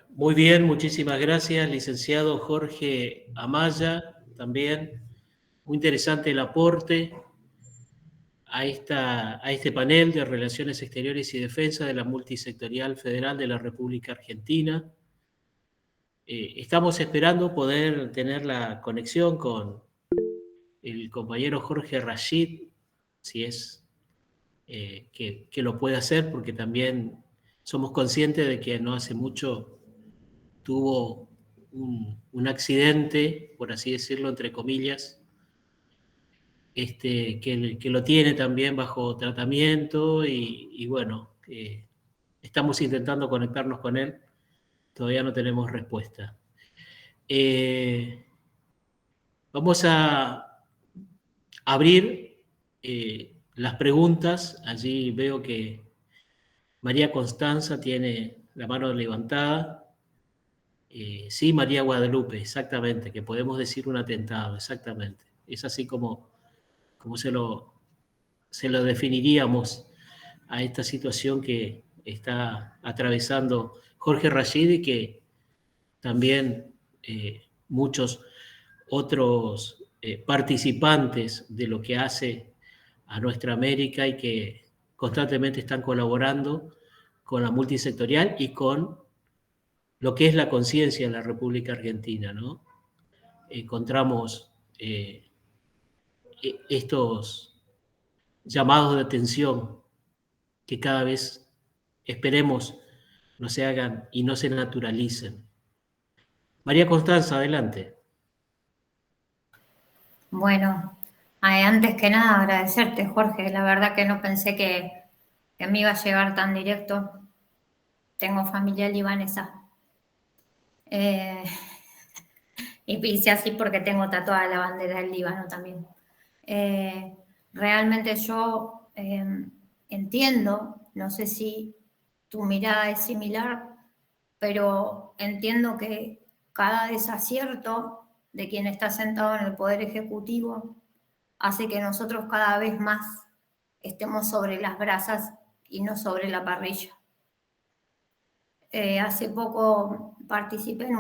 [SPEAKER 1] Muy bien, muchísimas gracias, licenciado Jorge Amaya, también. Muy interesante el aporte a este panel de Relaciones Exteriores y Defensa de la Multisectorial Federal de la República Argentina. Estamos esperando poder tener la conexión con el compañero Jorge Rashid, si es que lo puede hacer, porque también somos conscientes de que no hace mucho tuvo un accidente, por así decirlo, entre comillas, que lo tiene también bajo tratamiento y bueno, estamos intentando conectarnos con él, todavía no tenemos respuesta. Vamos a abrir las preguntas. Allí veo que María Constanza tiene la mano levantada. Sí, María Guadalupe, exactamente, que podemos decir un atentado, exactamente. Es así como se lo definiríamos a esta situación que está atravesando Jorge Rashid y que también muchos otros participantes de lo que hace a nuestra América y que constantemente están colaborando con la multisectorial y con lo que es la conciencia en la República Argentina, ¿no? Encontramos estos llamados de atención que cada vez esperemos no se hagan y no se naturalicen. María Constanza, adelante.
[SPEAKER 5] Bueno, antes que nada agradecerte, Jorge. La verdad que no pensé que me iba a llegar tan directo. Tengo familia libanesa. Y hice así porque tengo tatuada la bandera del Líbano también. Realmente yo entiendo, no sé si tu mirada es similar, pero entiendo que cada desacierto de quien está sentado en el Poder Ejecutivo hace que nosotros cada vez más estemos sobre las brasas y no sobre la parrilla. Hace poco participé en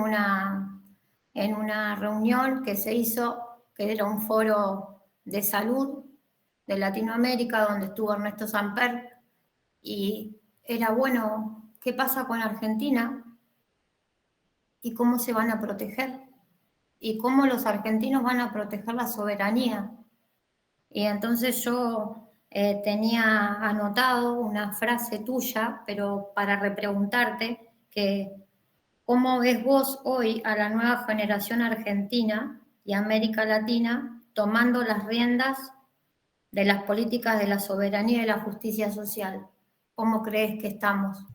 [SPEAKER 5] una reunión que se hizo, que era un foro de salud de Latinoamérica, donde estuvo Ernesto Samper, y era bueno, ¿qué pasa con Argentina? ¿Y cómo se van a proteger? ¿Y cómo los argentinos van a proteger la soberanía? Y entonces yo tenía anotado una frase tuya, pero para repreguntarte que ¿cómo ves vos hoy a la nueva generación argentina y América Latina tomando las riendas de las políticas de la soberanía y de la justicia social? ¿Cómo crees que estamos?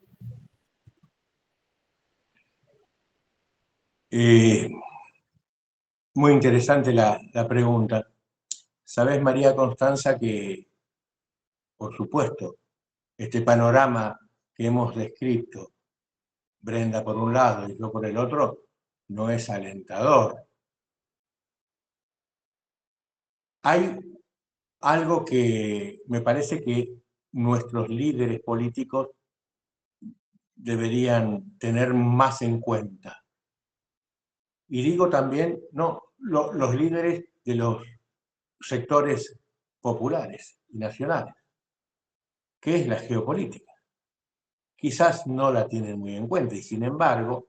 [SPEAKER 2] Muy interesante la pregunta. Sabes, María Constanza, que por supuesto este panorama que hemos descrito, Brenda por un lado y yo por el otro, no es alentador. Hay algo que me parece que nuestros líderes políticos deberían tener más en cuenta. Y digo también, no, los líderes de los sectores populares y nacionales, que es la geopolítica. Quizás no la tienen muy en cuenta y sin embargo,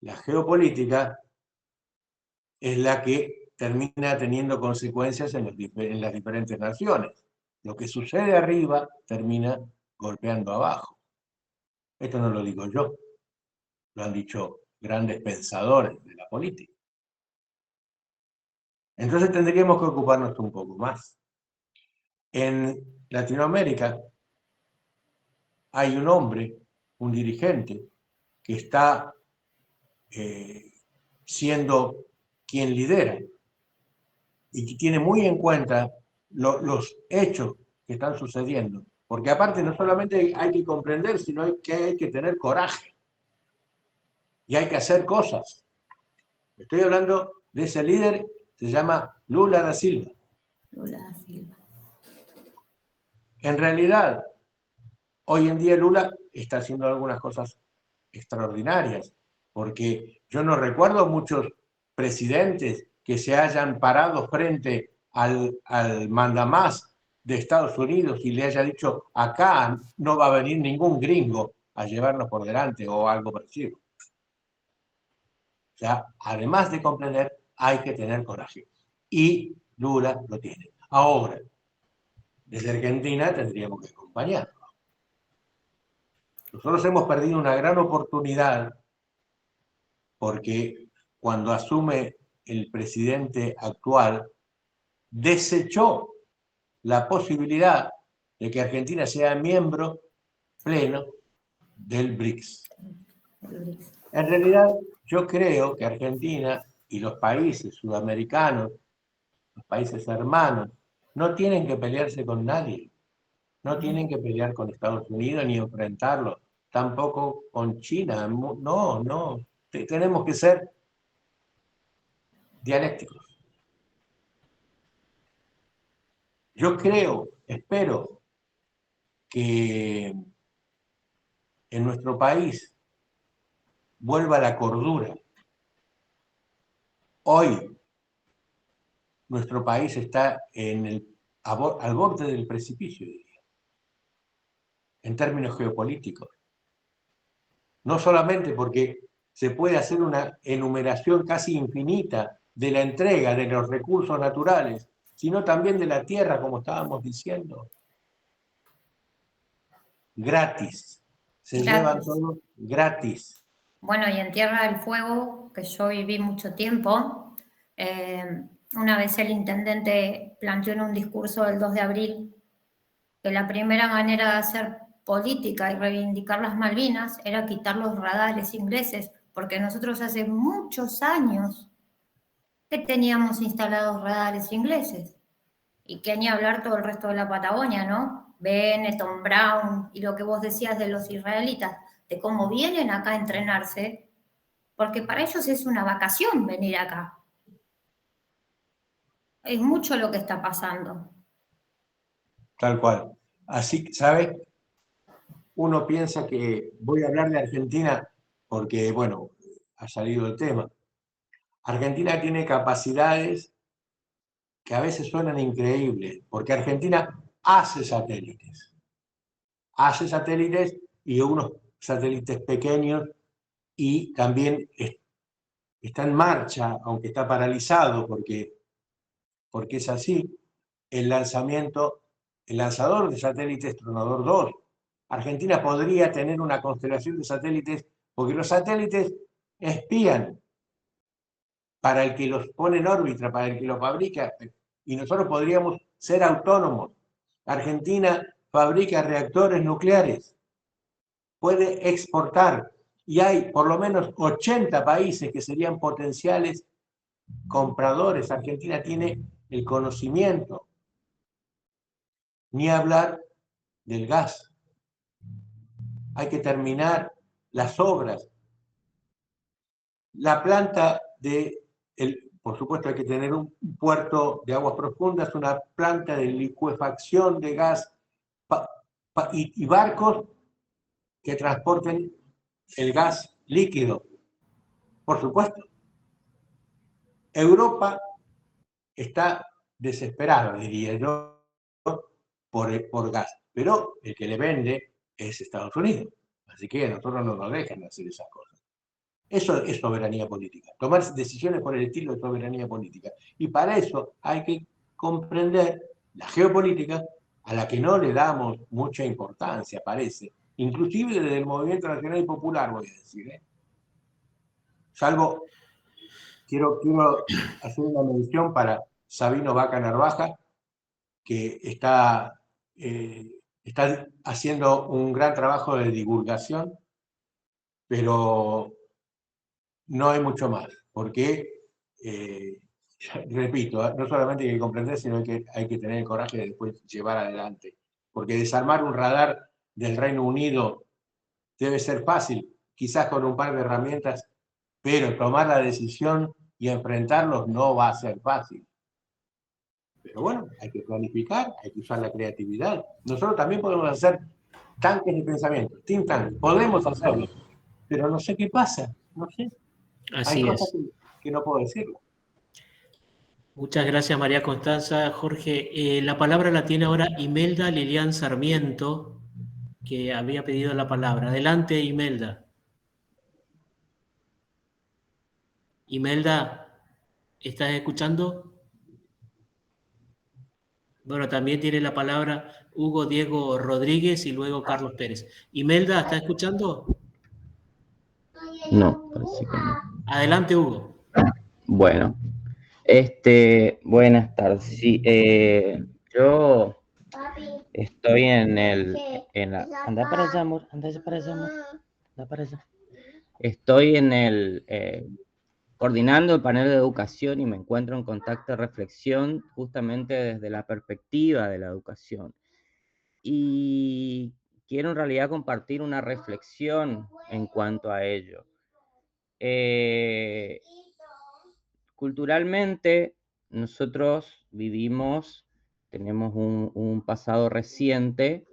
[SPEAKER 2] la geopolítica es la que termina teniendo consecuencias en las diferentes naciones. Lo que sucede arriba termina golpeando abajo. Esto no lo digo yo, lo han dicho grandes pensadores de la política. Entonces tendríamos que ocuparnos un poco más. En Latinoamérica hay un hombre, un dirigente, que está siendo quien lidera y que tiene muy en cuenta los hechos que están sucediendo Porque aparte no solamente hay que comprender, sino que hay que tener coraje. Y hay que hacer cosas. Estoy hablando de ese líder, se llama Lula da Silva.
[SPEAKER 5] Lula da Silva.
[SPEAKER 2] En realidad, hoy en día Lula está haciendo algunas cosas extraordinarias, porque yo no recuerdo muchos presidentes que se hayan parado frente al mandamás de Estados Unidos y le haya dicho, acá no va a venir ningún gringo a llevarnos por delante o algo parecido. O sea, además de comprender, hay que tener coraje. Y Lula lo tiene. Ahora, desde Argentina tendríamos que acompañarlo. Nosotros hemos perdido una gran oportunidad porque cuando asume el presidente actual, desechó la posibilidad de que Argentina sea miembro pleno del BRICS. En realidad, yo creo que Argentina y los países sudamericanos, los países hermanos, no tienen que pelearse con nadie. No tienen que pelear con Estados Unidos ni enfrentarlo, tampoco con China. No. Tenemos que ser dialécticos. Yo creo, espero que en nuestro país vuelva la cordura. Hoy nuestro país está al borde del precipicio, diría, en términos geopolíticos. No solamente porque se puede hacer una enumeración casi infinita de la entrega de los recursos naturales, sino también de la tierra, como estábamos diciendo. Gratis. Se llevan todo gratis.
[SPEAKER 5] Bueno, y en Tierra del Fuego, que yo viví mucho tiempo, una vez el intendente planteó en un discurso del 2 de abril que la primera manera de hacer política y reivindicar las Malvinas era quitar los radares ingleses, porque nosotros hace muchos años que teníamos instalados radares ingleses. Y que ni hablar todo el resto de la Patagonia, ¿no? Benetton, Brown y lo que vos decías de los israelitas, de cómo vienen acá a entrenarse, porque para ellos es una vacación venir acá. Es mucho lo que está pasando.
[SPEAKER 2] Tal cual. Así, ¿sabes? Uno piensa que voy a hablar de Argentina porque, bueno, ha salido el tema. Argentina tiene capacidades que a veces suenan increíbles, porque Argentina hace satélites. Hace satélites y unos satélites pequeños y también está en marcha, aunque está paralizado porque es así, el lanzador de satélites Tronador 2. Argentina podría tener una constelación de satélites, porque los satélites espían para el que los pone en órbita, para el que los fabrica, y nosotros podríamos ser autónomos. Argentina fabrica reactores nucleares, puede exportar, y hay por lo menos 80 países que serían potenciales compradores. Argentina tiene el conocimiento, ni hablar del gas. Hay que terminar las obras. La planta por supuesto hay que tener un puerto de aguas profundas, una planta de licuefacción de gas y barcos que transporten el gas líquido. Por supuesto. Europa está desesperada, diría yo, por gas, pero el que le vende es Estados Unidos. Así que a nosotros no nos dejan hacer esas cosas. Eso es soberanía política, tomar decisiones por el estilo de soberanía política. Y para eso hay que comprender la geopolítica, a la que no le damos mucha importancia, parece, inclusive desde el Movimiento Nacional y Popular, voy a decir. Salvo, quiero hacer una mención para Sabino Vaca Narvaja, que está haciendo un gran trabajo de divulgación, pero no hay mucho más, porque, repito, no solamente hay que comprender, sino que hay que tener el coraje de después llevar adelante. porque desarmar un radar del Reino Unido debe ser fácil, quizás con un par de herramientas, pero tomar la decisión y enfrentarlos no va a ser fácil. Pero bueno, hay que planificar, hay que usar la creatividad. Nosotros también podemos hacer tanques de pensamiento, think tank, podemos hacerlo, pero no sé qué pasa, no sé. Hay cosas que no puedo decirlo.
[SPEAKER 1] Muchas gracias, María Constanza. Jorge, la palabra la tiene ahora Imelda Lilian Sarmiento, que había pedido la palabra. Adelante, Imelda. Imelda, ¿estás escuchando? Bueno, también tiene la palabra Hugo Diego Rodríguez y luego Carlos Pérez. Imelda, ¿estás escuchando?
[SPEAKER 7] No, parece que no.
[SPEAKER 1] Adelante, Hugo.
[SPEAKER 7] Bueno, buenas tardes. Sí, yo estoy anda para allá, amor, anda para allá, amor, anda para allá. Estoy coordinando el panel de educación y me encuentro en contacto de reflexión justamente desde la perspectiva de la educación. Y quiero en realidad compartir una reflexión en cuanto a ello. Culturalmente, nosotros tenemos un pasado reciente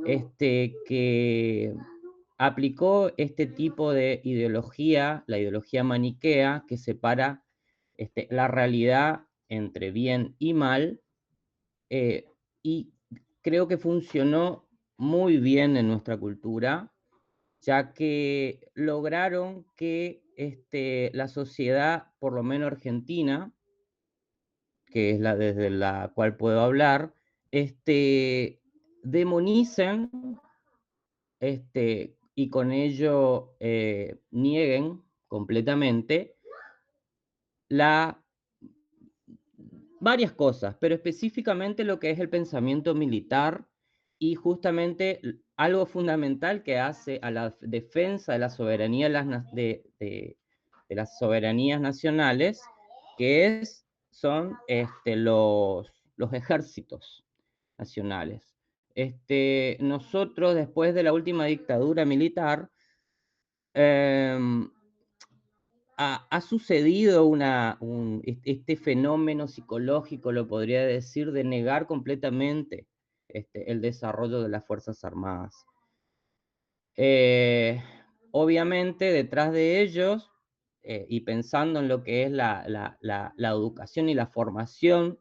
[SPEAKER 7] que aplicó este tipo de ideología, la ideología maniquea, que separa la realidad entre bien y mal, y creo que funcionó muy bien en nuestra cultura, ya que lograron que la sociedad, por lo menos argentina, que es la desde la cual puedo hablar, demonicen y con ello nieguen completamente varias cosas, pero específicamente lo que es el pensamiento militar y justamente algo fundamental que hace a la defensa de la soberanía de las soberanías nacionales, que son los ejércitos nacionales. Nosotros, después de la última dictadura militar, ha sucedido este fenómeno psicológico, lo podría decir, de negar completamente el desarrollo de las Fuerzas Armadas. Obviamente, detrás de ellos, y pensando en lo que es la educación y la formación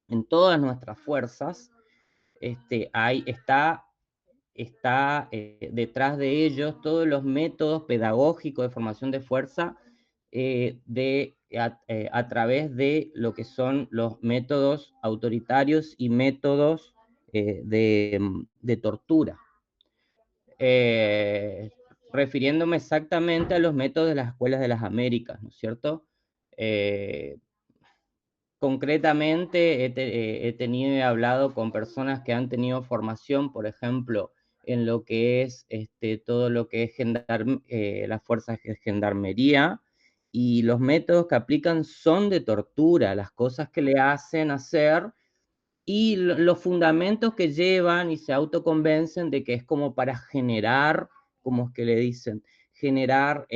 [SPEAKER 7] en todas nuestras fuerzas, está detrás de ellos todos los métodos pedagógicos de formación de fuerza a través de lo que son los métodos autoritarios y métodos de tortura. Refiriéndome exactamente a los métodos de las escuelas de las Américas, ¿no es cierto? Concretamente he hablado con personas que han tenido formación, por ejemplo, en lo que es todo lo que es las fuerzas de gendarmería, y los métodos que aplican son de tortura, las cosas que le hacen hacer y los fundamentos que llevan y se autoconvencen de que es como para generar, como es que le dicen, generar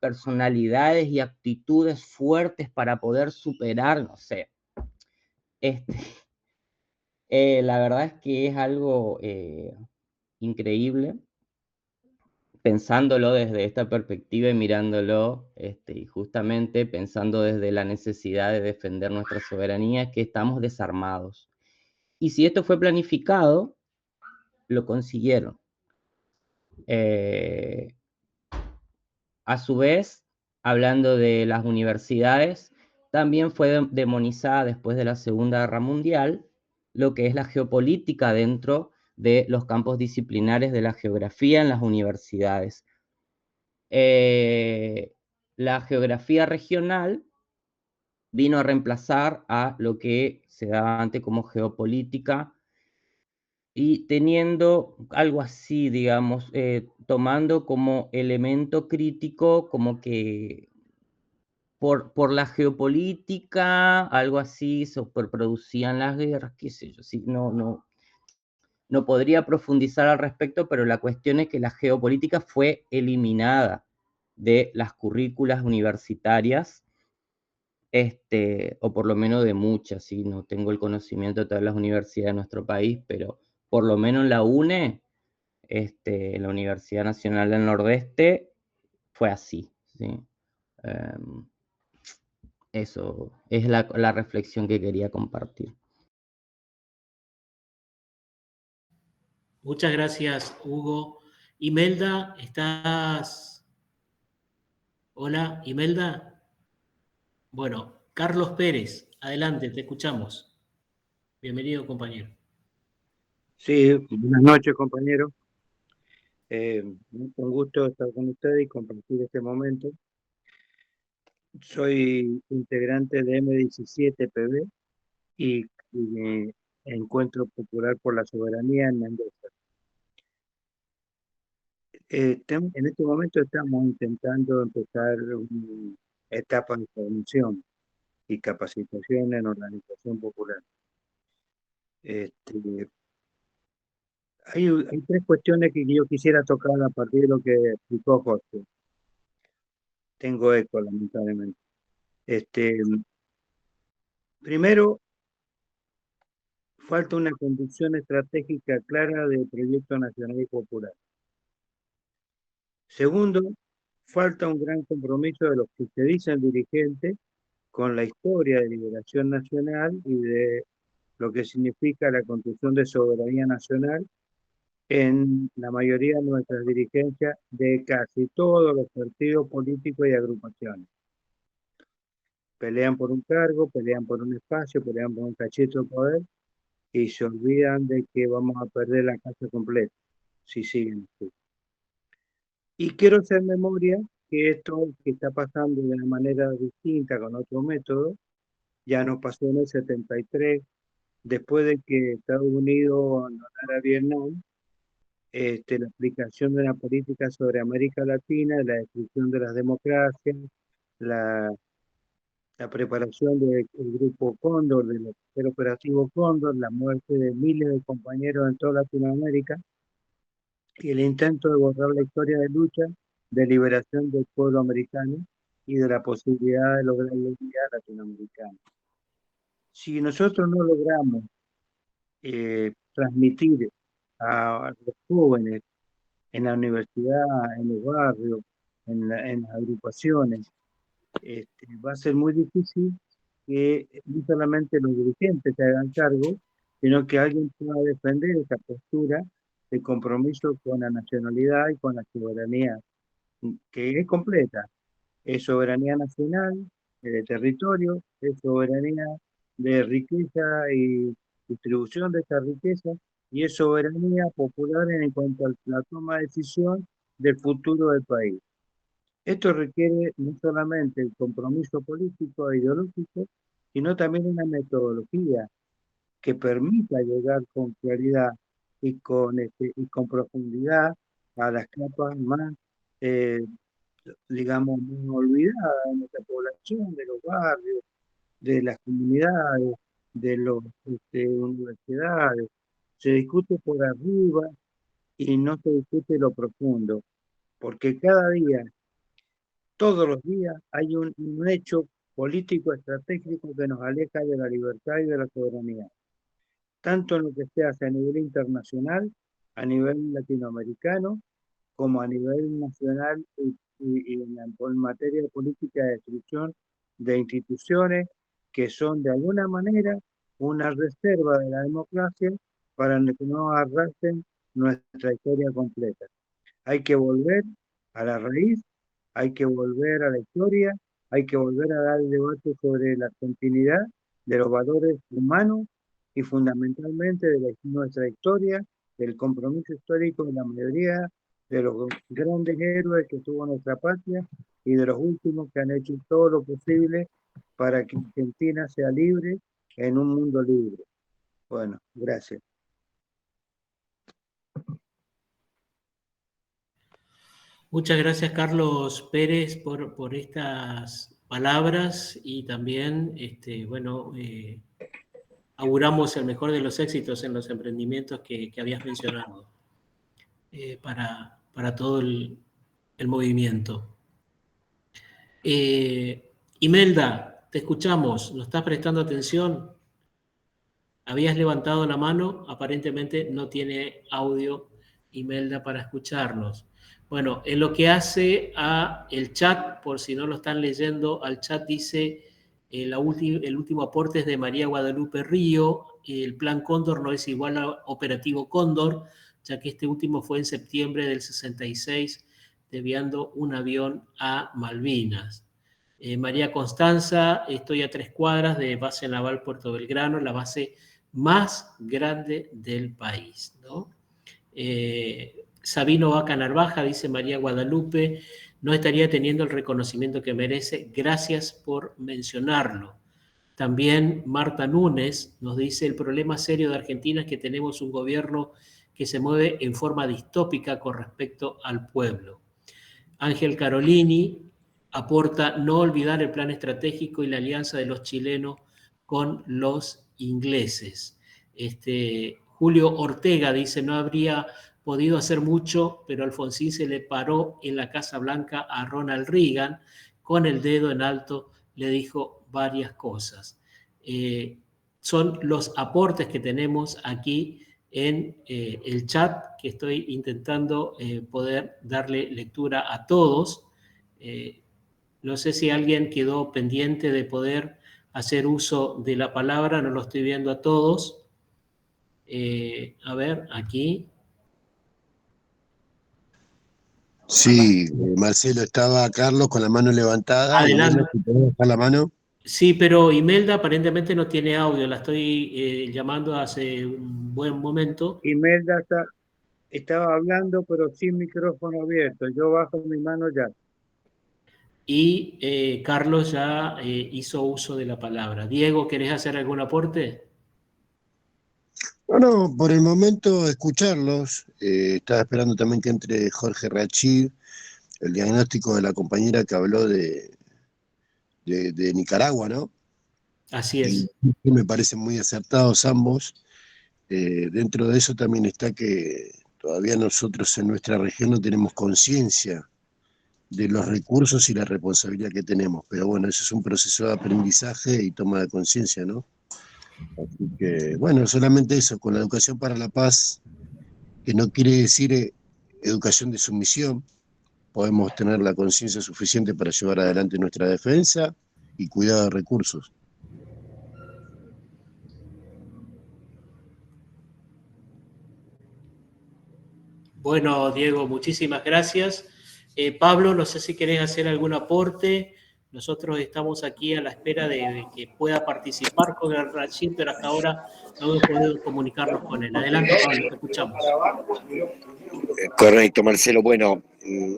[SPEAKER 7] personalidades y actitudes fuertes para poder superar, no sé. La verdad es que es algo increíble, pensándolo desde esta perspectiva y mirándolo, y justamente pensando desde la necesidad de defender nuestra soberanía, que estamos desarmados. Y si esto fue planificado, lo consiguieron. A su vez, hablando de las universidades, también fue demonizada después de la Segunda Guerra Mundial lo que es la geopolítica dentro de los campos disciplinares de la geografía en las universidades. La geografía regional vino a reemplazar a lo que se daba antes como geopolítica, y teniendo algo así, digamos, tomando como elemento crítico, como que por la geopolítica, algo así, se producían las guerras, qué sé yo, sí, no, no podría profundizar al respecto, pero la cuestión es que la geopolítica fue eliminada de las currículas universitarias, o por lo menos de muchas, ¿sí? No tengo el conocimiento de todas las universidades de nuestro país, pero por lo menos en la UNE, en la Universidad Nacional del Nordeste, fue así, ¿sí? Eso es la reflexión que quería compartir.
[SPEAKER 1] Muchas gracias, Hugo. Imelda, ¿estás? Hola, Imelda. Bueno, Carlos Pérez, adelante, te escuchamos. Bienvenido, compañero.
[SPEAKER 8] Sí, buenas noches, compañero. Un gusto estar con ustedes y compartir este momento. Soy integrante de M17PB y Encuentro Popular por la Soberanía en Mendoza. En este momento estamos intentando empezar una etapa de formación y capacitación en organización popular. Hay tres cuestiones que yo quisiera tocar a partir de lo que explicó Jorge. Tengo eco, lamentablemente. Primero, falta una conducción estratégica clara del proyecto nacional y popular. Segundo, falta un gran compromiso de los que se dicen dirigentes con la historia de liberación nacional y de lo que significa la construcción de soberanía nacional en la mayoría de nuestras dirigencias de casi todos los partidos políticos y agrupaciones. Pelean por un cargo, pelean por un espacio, pelean por un cachito de poder y se olvidan de que vamos a perder la casa completa si siguen así. Y quiero hacer memoria que esto que está pasando de una manera distinta con otro método ya nos pasó en el 73, después de que Estados Unidos abandonara Vietnam, la aplicación de una política sobre América Latina, la destrucción de las democracias, la preparación del grupo Cóndor, del operativo Cóndor, la muerte de miles de compañeros en toda Latinoamérica y el intento de borrar la historia de lucha de liberación del pueblo americano y de la posibilidad de lograr la unidad latinoamericana. Si nosotros no logramos transmitir a los jóvenes en la universidad, en los barrios, en las agrupaciones, va a ser muy difícil que no solamente los dirigentes se hagan cargo, sino que alguien pueda defender esa postura de compromiso con la nacionalidad y con la soberanía, que es completa. Es soberanía nacional, de territorio, es soberanía de riqueza y distribución de esa riqueza, y es soberanía popular en cuanto a la toma de decisión del futuro del país. Esto requiere no solamente el compromiso político e ideológico, sino también una metodología que permita llegar con claridad y con profundidad a las capas más, digamos, más olvidadas de nuestra población, de los barrios, de las comunidades, de las universidades. Se discute por arriba y no se discute lo profundo, porque cada día, todos los días, hay un hecho político estratégico que nos aleja de la libertad y de la soberanía, tanto en lo que se hace a nivel internacional, a nivel latinoamericano, como a nivel nacional y en materia de política de destrucción de instituciones que son de alguna manera una reserva de la democracia para que no arrasen nuestra historia completa. Hay que volver a la raíz, hay que volver a la historia, hay que volver a dar el debate sobre la continuidad de los valores humanos y fundamentalmente de nuestra historia, del compromiso histórico de la mayoría de los grandes héroes que tuvo nuestra patria y de los últimos que han hecho todo lo posible para que Argentina sea libre en un mundo libre. Bueno, gracias.
[SPEAKER 1] Muchas gracias, Carlos Pérez, por estas palabras y también, bueno, auguramos el mejor de los éxitos en los emprendimientos que habías mencionado para todo el movimiento. Imelda, te escuchamos, ¿nos estás prestando atención? Habías levantado la mano, aparentemente no tiene audio Imelda para escucharnos. Bueno, en lo que hace a el chat, por si no lo están leyendo, al chat dice el último aporte es de María Guadalupe Río, el plan Cóndor no es igual a Operativo Cóndor, ya que este último fue en septiembre del 66, desviando un avión a Malvinas. María Constanza, estoy a 3 cuadras de Base Naval Puerto Belgrano, la base más grande del país, ¿no? Sabino Vaca Narvaja, dice María Guadalupe, no estaría teniendo el reconocimiento que merece, gracias por mencionarlo. También Marta Núñez nos dice, el problema serio de Argentina es que tenemos un gobierno que se mueve en forma distópica con respecto al pueblo. Ángel Carolini aporta no olvidar el plan estratégico y la alianza de los chilenos con los ingleses. Julio Ortega dice, no habría podido hacer mucho, pero Alfonsín se le paró en la Casa Blanca a Ronald Reagan, con el dedo en alto le dijo varias cosas. Son los aportes que tenemos aquí en el chat, que estoy intentando poder darle lectura a todos. No sé si alguien quedó pendiente de poder hacer uso de la palabra, no lo estoy viendo a todos. A ver, aquí.
[SPEAKER 9] Sí, Marcelo, estaba Carlos con la mano levantada.
[SPEAKER 1] Adelante.
[SPEAKER 9] ¿Si podés bajar la mano?
[SPEAKER 1] Sí, pero Imelda aparentemente no tiene audio, la estoy llamando hace un buen momento.
[SPEAKER 8] Imelda estaba hablando, pero sin micrófono abierto. Yo bajo mi mano ya.
[SPEAKER 1] Y Carlos ya hizo uso de la palabra. Diego, ¿querés hacer algún aporte?
[SPEAKER 9] Bueno, por el momento escucharlos. Estaba esperando también que entre Jorge Rachid, el diagnóstico de la compañera que habló de Nicaragua, ¿no?
[SPEAKER 1] Así es.
[SPEAKER 9] Y me parecen muy acertados ambos. Dentro de eso también está que todavía nosotros en nuestra región no tenemos conciencia de los recursos y la responsabilidad que tenemos. Pero bueno, eso es un proceso de aprendizaje y toma de conciencia, ¿no? Así que, bueno, solamente eso, con la educación para la paz, que no quiere decir educación de sumisión, podemos tener la conciencia suficiente para llevar adelante nuestra defensa y cuidado de recursos.
[SPEAKER 1] Bueno, Diego, muchísimas gracias. Pablo, no sé si querés hacer algún aporte. Nosotros estamos aquí a la espera de que pueda participar con el Rachid, pero hasta ahora no hemos podido comunicarnos con él. Adelante, Pablo, te escuchamos.
[SPEAKER 10] Correcto, Marcelo. Bueno,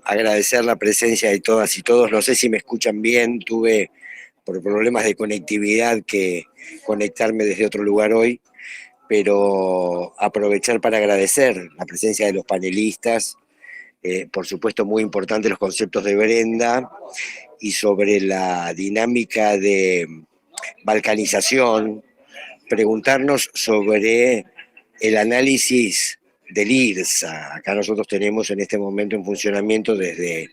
[SPEAKER 10] agradecer la presencia de todas y todos. No sé si me escuchan bien. Tuve, por problemas de conectividad, que conectarme desde otro lugar hoy, pero aprovechar para agradecer la presencia de los panelistas. Por supuesto, muy importante los conceptos de Brenda y sobre la dinámica de balcanización, preguntarnos sobre el análisis del IRSA. Acá nosotros tenemos en este momento en funcionamiento desde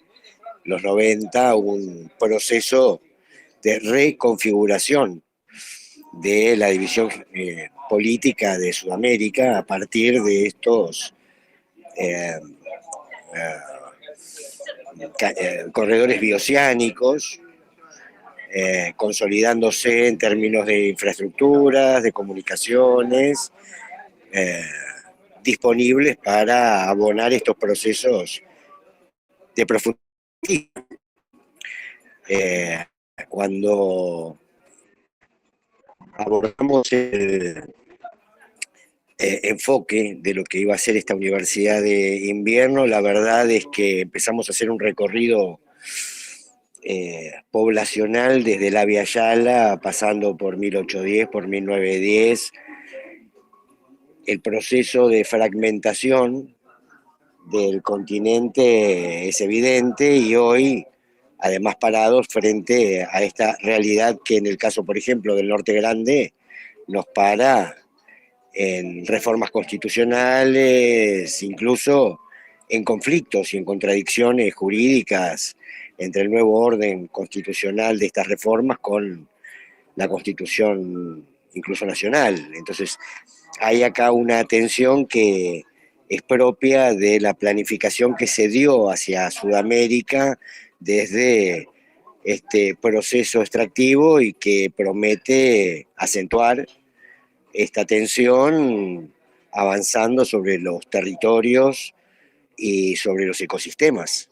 [SPEAKER 10] los 90 un proceso de reconfiguración de la división política de Sudamérica a partir de estos corredores bioceánicos, consolidándose en términos de infraestructuras, de comunicaciones, disponibles para abonar estos procesos de profundidad. Cuando abordamos el enfoque de lo que iba a ser esta universidad de invierno, la verdad es que empezamos a hacer un recorrido poblacional desde la Via Yala, pasando por 1810, por 1910. El proceso de fragmentación del continente es evidente y hoy, además, parados frente a esta realidad que en el caso, por ejemplo, del Norte Grande, nos para en reformas constitucionales, incluso en conflictos y en contradicciones jurídicas entre el nuevo orden constitucional de estas reformas con la Constitución incluso nacional. Entonces, hay acá una tensión que es propia de la planificación que se dio hacia Sudamérica desde este proceso extractivo y que promete acentuar esta tensión avanzando sobre los territorios y sobre los ecosistemas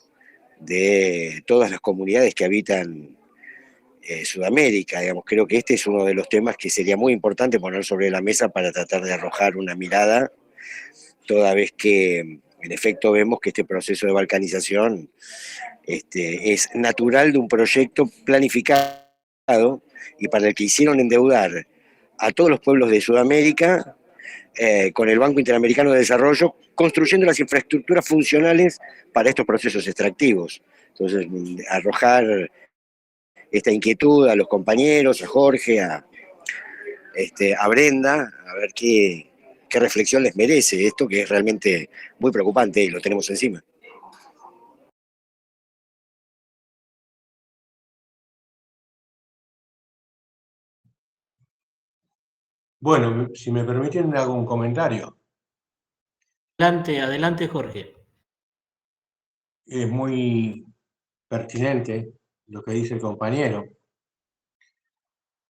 [SPEAKER 10] de todas las comunidades que habitan Sudamérica. Digamos, creo que este es uno de los temas que sería muy importante poner sobre la mesa para tratar de arrojar una mirada, toda vez que en efecto vemos que este proceso de balcanización es natural de un proyecto planificado y para el que hicieron endeudar a todos los pueblos de Sudamérica con el Banco Interamericano de Desarrollo, construyendo las infraestructuras funcionales para estos procesos extractivos. Entonces, arrojar esta inquietud a los compañeros, a Jorge, a Brenda, a ver qué reflexión les merece esto, que es realmente muy preocupante y lo tenemos encima.
[SPEAKER 2] Bueno, si me permiten, hago un comentario.
[SPEAKER 1] Adelante, Jorge.
[SPEAKER 2] Es muy pertinente lo que dice el compañero.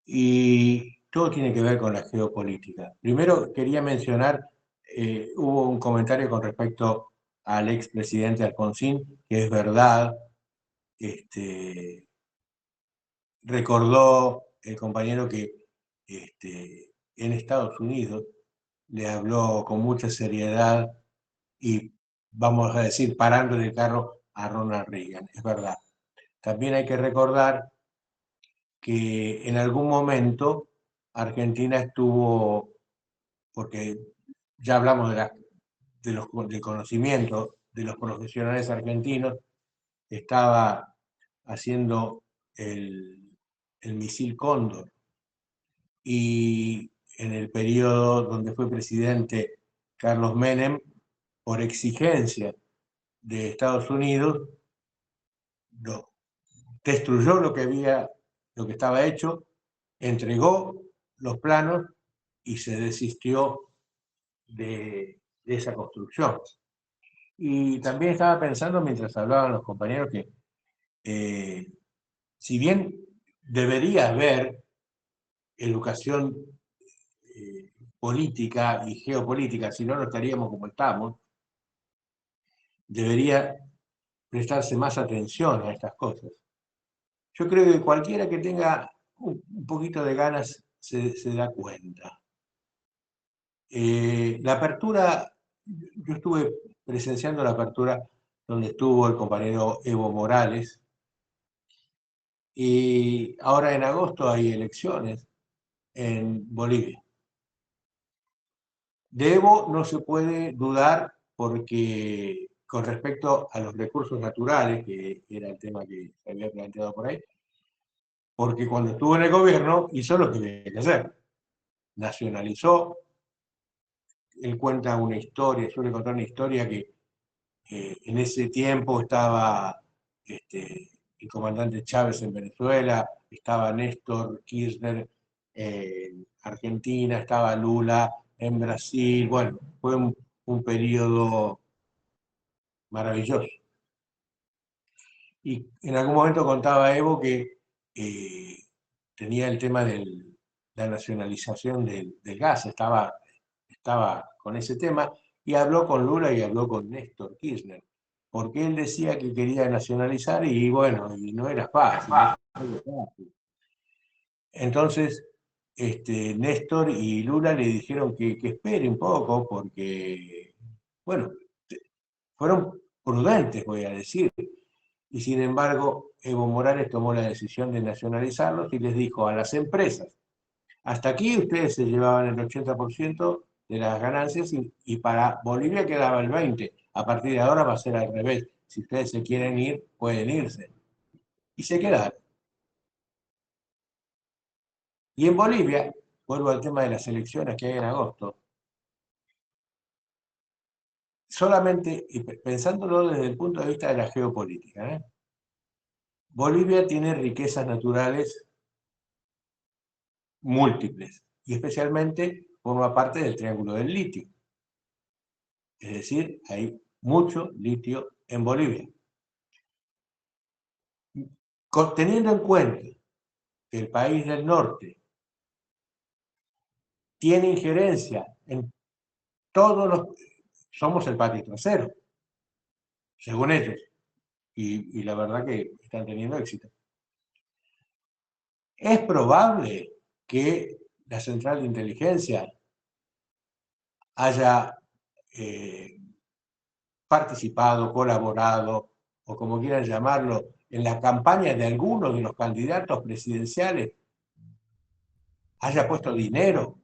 [SPEAKER 2] Y todo tiene que ver con la geopolítica. Primero quería mencionar, hubo un comentario con respecto al expresidente Alfonsín, que es verdad, recordó el compañero que en Estados Unidos le habló con mucha seriedad y, vamos a decir, parando el carro a Ronald Reagan. Es verdad. También hay que recordar que en algún momento Argentina estuvo, porque ya hablamos del conocimiento de los profesionales argentinos, estaba haciendo el misil Cóndor, y en el periodo donde fue presidente Carlos Menem, por exigencia de Estados Unidos, destruyó lo que estaba hecho, entregó los planos y se desistió de esa construcción. Y también estaba pensando, mientras hablaban los compañeros, que si bien debería haber educación política y geopolítica, si no, no estaríamos como estamos, debería prestarse más atención a estas cosas. Yo creo que cualquiera que tenga un poquito de ganas se da cuenta. La apertura, yo estuve presenciando la apertura donde estuvo el compañero Evo Morales, y ahora en agosto hay elecciones en Bolivia. De Evo no se puede dudar porque con respecto a los recursos naturales, que era el tema que se había planteado por ahí, porque cuando estuvo en el gobierno hizo lo que tenía que hacer. Nacionalizó. Él cuenta una historia, suele contar una historia que en ese tiempo estaba el comandante Chávez en Venezuela, estaba Néstor Kirchner en Argentina, estaba Lula en Brasil. Bueno, fue un periodo maravilloso. Y en algún momento contaba Evo que tenía el tema de la nacionalización del gas, estaba con ese tema, y habló con Lula y habló con Néstor Kirchner, porque él decía que quería nacionalizar y bueno, y no era fácil. Entonces, Néstor y Lula le dijeron que espere un poco, porque, bueno, fueron prudentes, voy a decir, y sin embargo, Evo Morales tomó la decisión de nacionalizarlos y les dijo a las empresas: hasta aquí ustedes se llevaban el 80% de las ganancias y para Bolivia quedaba el 20%. A partir de ahora va a ser al revés. Si ustedes se quieren ir, pueden irse. Y se quedaron. Y en Bolivia vuelvo al tema de las elecciones que hay en agosto, solamente, y pensándolo desde el punto de vista de la geopolítica, Bolivia tiene riquezas naturales múltiples, y especialmente forma parte del Triángulo del Litio. Es decir, hay mucho litio en Bolivia. Teniendo en cuenta que el país del norte tiene injerencia en todos los... Somos el patio trasero, según ellos, y la verdad que están teniendo éxito. Es probable que la central de inteligencia haya participado, colaborado, o como quieran llamarlo, en la campaña de algunos de los candidatos presidenciales, haya puesto dinero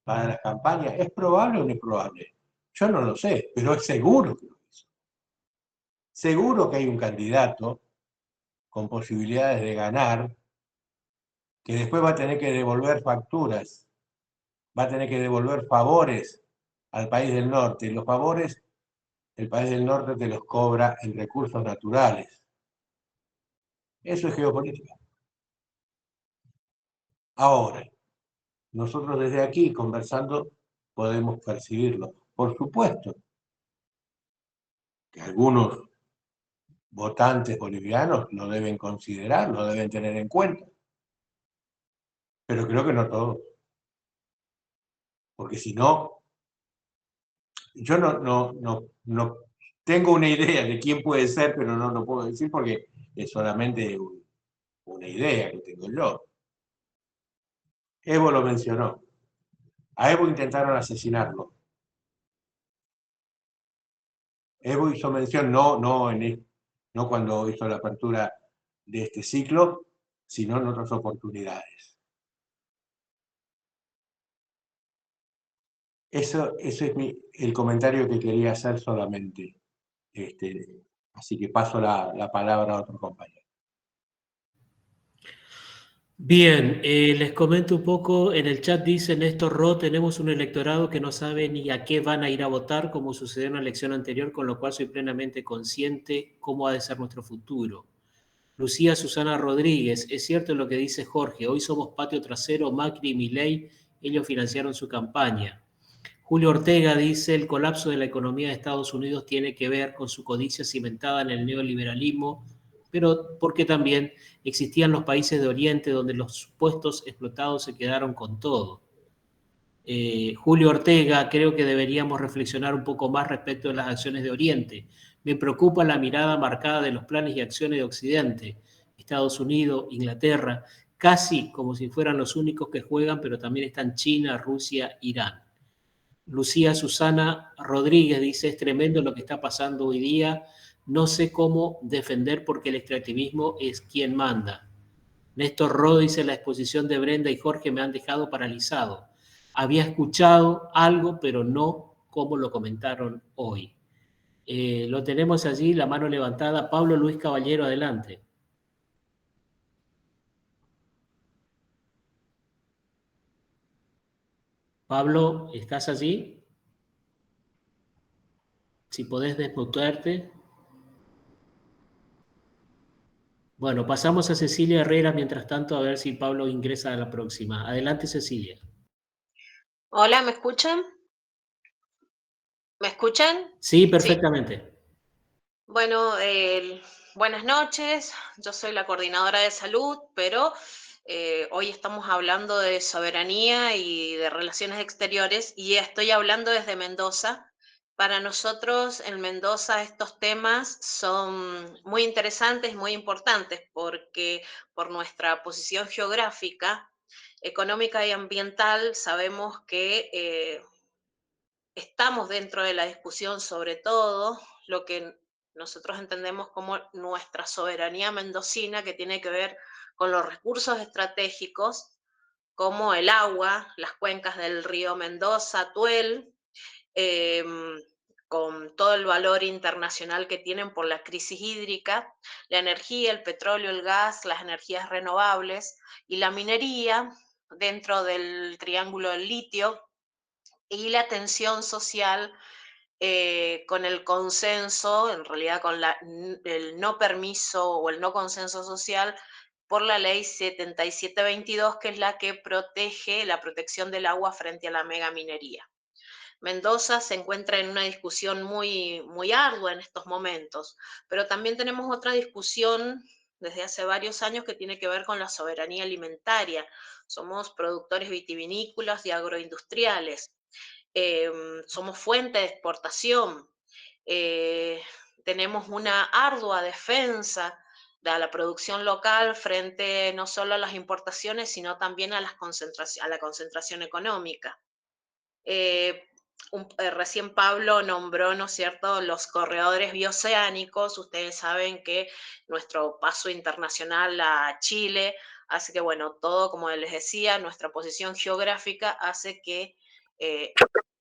[SPEAKER 2] para la campaña. ¿Es probable o no es probable? Yo no lo sé, pero es seguro que lo hizo. Seguro que hay un candidato con posibilidades de ganar que después va a tener que devolver facturas, va a tener que devolver favores al país del norte. Y los favores, el país del norte te los cobra en recursos naturales. Eso es geopolítica. Ahora, nosotros desde aquí, conversando, podemos percibirlo. Por supuesto que algunos votantes bolivianos lo deben considerar, lo deben tener en cuenta, pero creo que no todos. Porque si no, yo no tengo una idea de quién puede ser, pero no lo puedo decir porque es solamente una idea que tengo yo. Evo lo mencionó. A Evo intentaron asesinarlo. Evo hizo mención, no cuando hizo la apertura de este ciclo, sino en otras oportunidades. Eso es el comentario que quería hacer solamente. Así que paso la palabra a otro compañero.
[SPEAKER 1] Bien, les comento un poco, en el chat dice Néstor Ro, tenemos un electorado que no sabe ni a qué van a ir a votar, como sucedió en la elección anterior, con lo cual soy plenamente consciente cómo ha de ser nuestro futuro. Lucía Susana Rodríguez, es cierto lo que dice Jorge, hoy somos patio trasero, Macri y Milei, ellos financiaron su campaña. Julio Ortega dice, el colapso de la economía de Estados Unidos tiene que ver con su codicia cimentada en el neoliberalismo, pero porque también existían los países de Oriente donde los supuestos explotados se quedaron con todo. Julio Ortega, creo que deberíamos reflexionar un poco más respecto de las acciones de Oriente. Me preocupa la mirada marcada de los planes y acciones de Occidente, Estados Unidos, Inglaterra, casi como si fueran los únicos que juegan, pero también están China, Rusia, Irán. Lucía Susana Rodríguez dice, es tremendo lo que está pasando hoy día, no sé cómo defender porque el extractivismo es quien manda. Néstor Ro dice, la exposición de Brenda y Jorge me han dejado paralizado. Había escuchado algo, pero no como lo comentaron hoy. Lo tenemos allí, la mano levantada. Pablo Luis Caballero, adelante. Pablo, ¿estás allí? Si podés desmutearte. Bueno, pasamos a Cecilia Herrera mientras tanto a ver si Pablo ingresa a la próxima. Adelante, Cecilia.
[SPEAKER 11] Hola, ¿me escuchan? ¿Me escuchan?
[SPEAKER 1] Sí, perfectamente.
[SPEAKER 11] Sí. Bueno, buenas noches. Yo soy la coordinadora de salud, pero hoy estamos hablando de soberanía y de relaciones exteriores y estoy hablando desde Mendoza. Para nosotros en Mendoza estos temas son muy interesantes, muy importantes, porque por nuestra posición geográfica, económica y ambiental, sabemos que estamos dentro de la discusión sobre todo lo que nosotros entendemos como nuestra soberanía mendocina, que tiene que ver con los recursos estratégicos como el agua, las cuencas del río Mendoza, Tuel, con todo el valor internacional que tienen por la crisis hídrica, la energía, el petróleo, el gas, las energías renovables y la minería, dentro del triángulo del litio y la tensión social con el consenso, en realidad con el no permiso o el no consenso social por la ley 7722, que es la que protege la protección del agua frente a la megaminería. Mendoza se encuentra en una discusión muy ardua en estos momentos, pero también tenemos otra discusión desde hace varios años que tiene que ver con la soberanía alimentaria. Somos productores vitivinícolas y agroindustriales. Somos fuente de exportación, tenemos una ardua defensa de la producción local frente no solo a las importaciones, sino también a la concentración económica. Recién Pablo nombró, ¿no es cierto?, los corredores bioceánicos. Ustedes saben que nuestro paso internacional a Chile hace que, bueno, todo, como les decía, nuestra posición geográfica hace que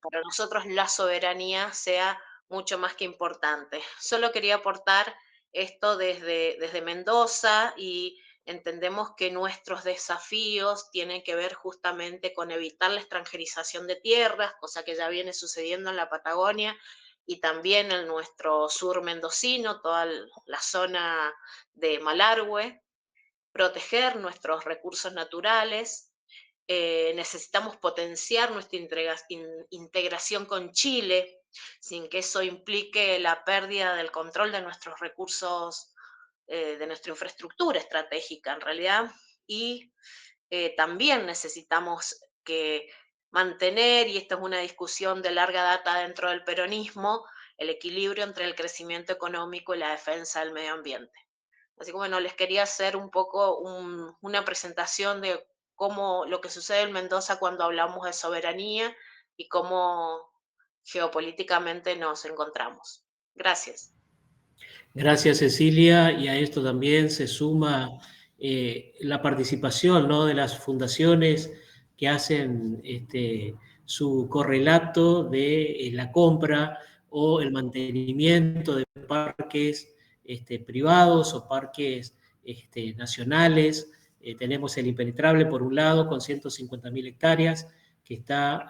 [SPEAKER 11] para nosotros la soberanía sea mucho más que importante. Solo quería aportar esto desde Mendoza, y entendemos que nuestros desafíos tienen que ver justamente con evitar la extranjerización de tierras, cosa que ya viene sucediendo en la Patagonia y también en nuestro sur mendocino, toda la zona de Malargüe, proteger nuestros recursos naturales. Necesitamos potenciar nuestra integración con Chile, sin que eso implique la pérdida del control de nuestros recursos, de nuestra infraestructura estratégica en realidad. Y también necesitamos que mantener, y esta es una discusión de larga data dentro del peronismo, el equilibrio entre el crecimiento económico y la defensa del medio ambiente. Así que bueno, les quería hacer un poco una presentación de cómo lo que sucede en Mendoza cuando hablamos de soberanía y cómo geopolíticamente nos encontramos. Gracias.
[SPEAKER 1] Gracias, Cecilia, y a esto también se suma la participación, ¿no?, de las fundaciones que hacen su correlato de la compra o el mantenimiento de parques privados o parques nacionales. Tenemos el Impenetrable, por un lado, con 150.000 hectáreas, que está,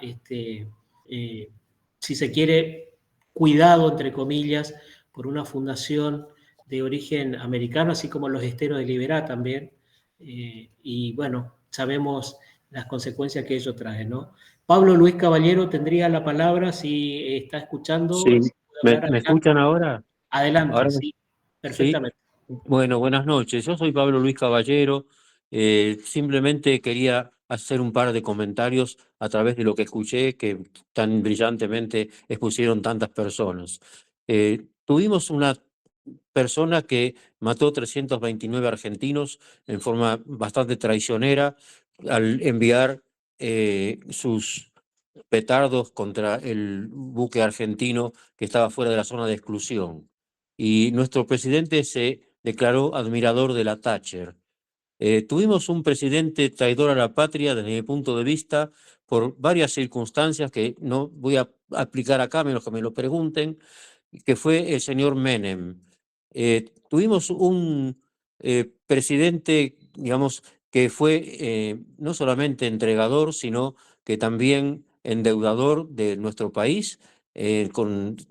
[SPEAKER 1] si se quiere, cuidado, entre comillas, por una fundación de origen americano, así como los esteros de Liberá también, y bueno, sabemos las consecuencias que ello trae, ¿no? Pablo Luis Caballero tendría la palabra si está escuchando.
[SPEAKER 12] Sí,
[SPEAKER 1] si
[SPEAKER 12] ¿me escuchan ahora?
[SPEAKER 1] Adelante,
[SPEAKER 12] ¿Ahora?
[SPEAKER 1] sí, perfectamente.
[SPEAKER 12] Sí. Bueno, buenas noches. Yo soy Pablo Luis Caballero. Simplemente quería hacer un par de comentarios a través de lo que escuché, que tan brillantemente expusieron tantas personas. Tuvimos una persona que mató 329 argentinos en forma bastante traicionera al enviar sus petardos contra el buque argentino que estaba fuera de la zona de exclusión. Y nuestro presidente se declaró admirador de la Thatcher. Tuvimos un presidente traidor a la patria, desde mi punto de vista, por varias circunstancias que no voy a aplicar acá, a menos que me lo pregunten, que fue el señor Menem. Tuvimos un presidente, digamos, que fue no solamente entregador, sino que también endeudador de nuestro país,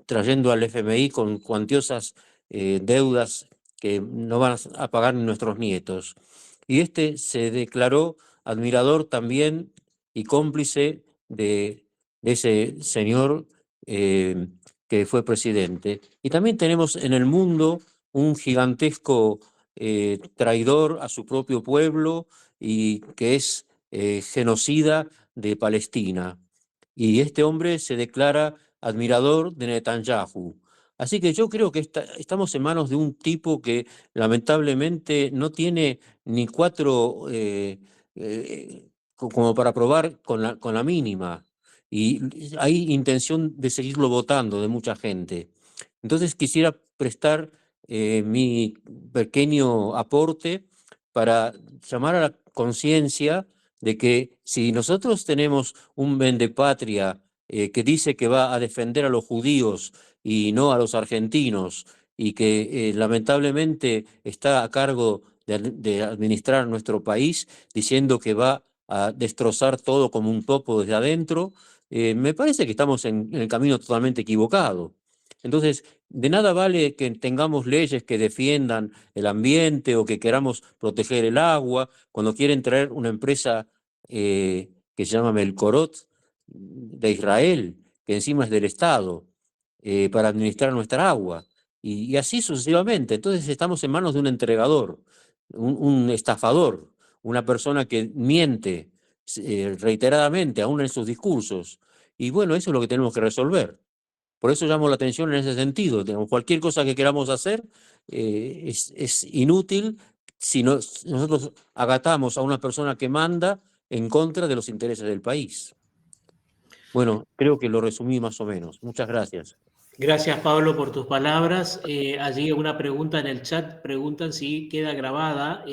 [SPEAKER 12] trayendo al FMI con cuantiosas deudas que no van a pagar nuestros nietos. Y este se declaró admirador también y cómplice de ese señor que fue presidente. Y también tenemos en el mundo un gigantesco traidor a su propio pueblo y que es genocida de Palestina. Y este hombre se declara admirador de Netanyahu. Así que yo creo que estamos en manos de un tipo que lamentablemente no tiene ni cuatro como para probar con la mínima. Y hay intención de seguirlo votando de mucha gente. Entonces quisiera prestar mi pequeño aporte para llamar a la conciencia de que si nosotros tenemos un vendepatria que dice que va a defender a los judíos y no a los argentinos, y que lamentablemente está a cargo de administrar nuestro país, diciendo que va a destrozar todo como un topo desde adentro, me parece que estamos en el camino totalmente equivocado. Entonces, de nada vale que tengamos leyes que defiendan el ambiente o que queramos proteger el agua, cuando quieren traer una empresa que se llama Melcorot de Israel, que encima es del Estado, para administrar nuestra agua, y así sucesivamente. Entonces estamos en manos de un entregador, un estafador, una persona que miente reiteradamente, aún en sus discursos. Y bueno, eso es lo que tenemos que resolver. Por eso llamo la atención en ese sentido. Cualquier cosa que queramos hacer es inútil si nosotros agatamos a una persona que manda en contra de los intereses del país. Bueno, creo que lo resumí más o menos. Muchas gracias.
[SPEAKER 1] Gracias, Pablo, por tus palabras. Allí una pregunta en el chat, preguntan si queda grabada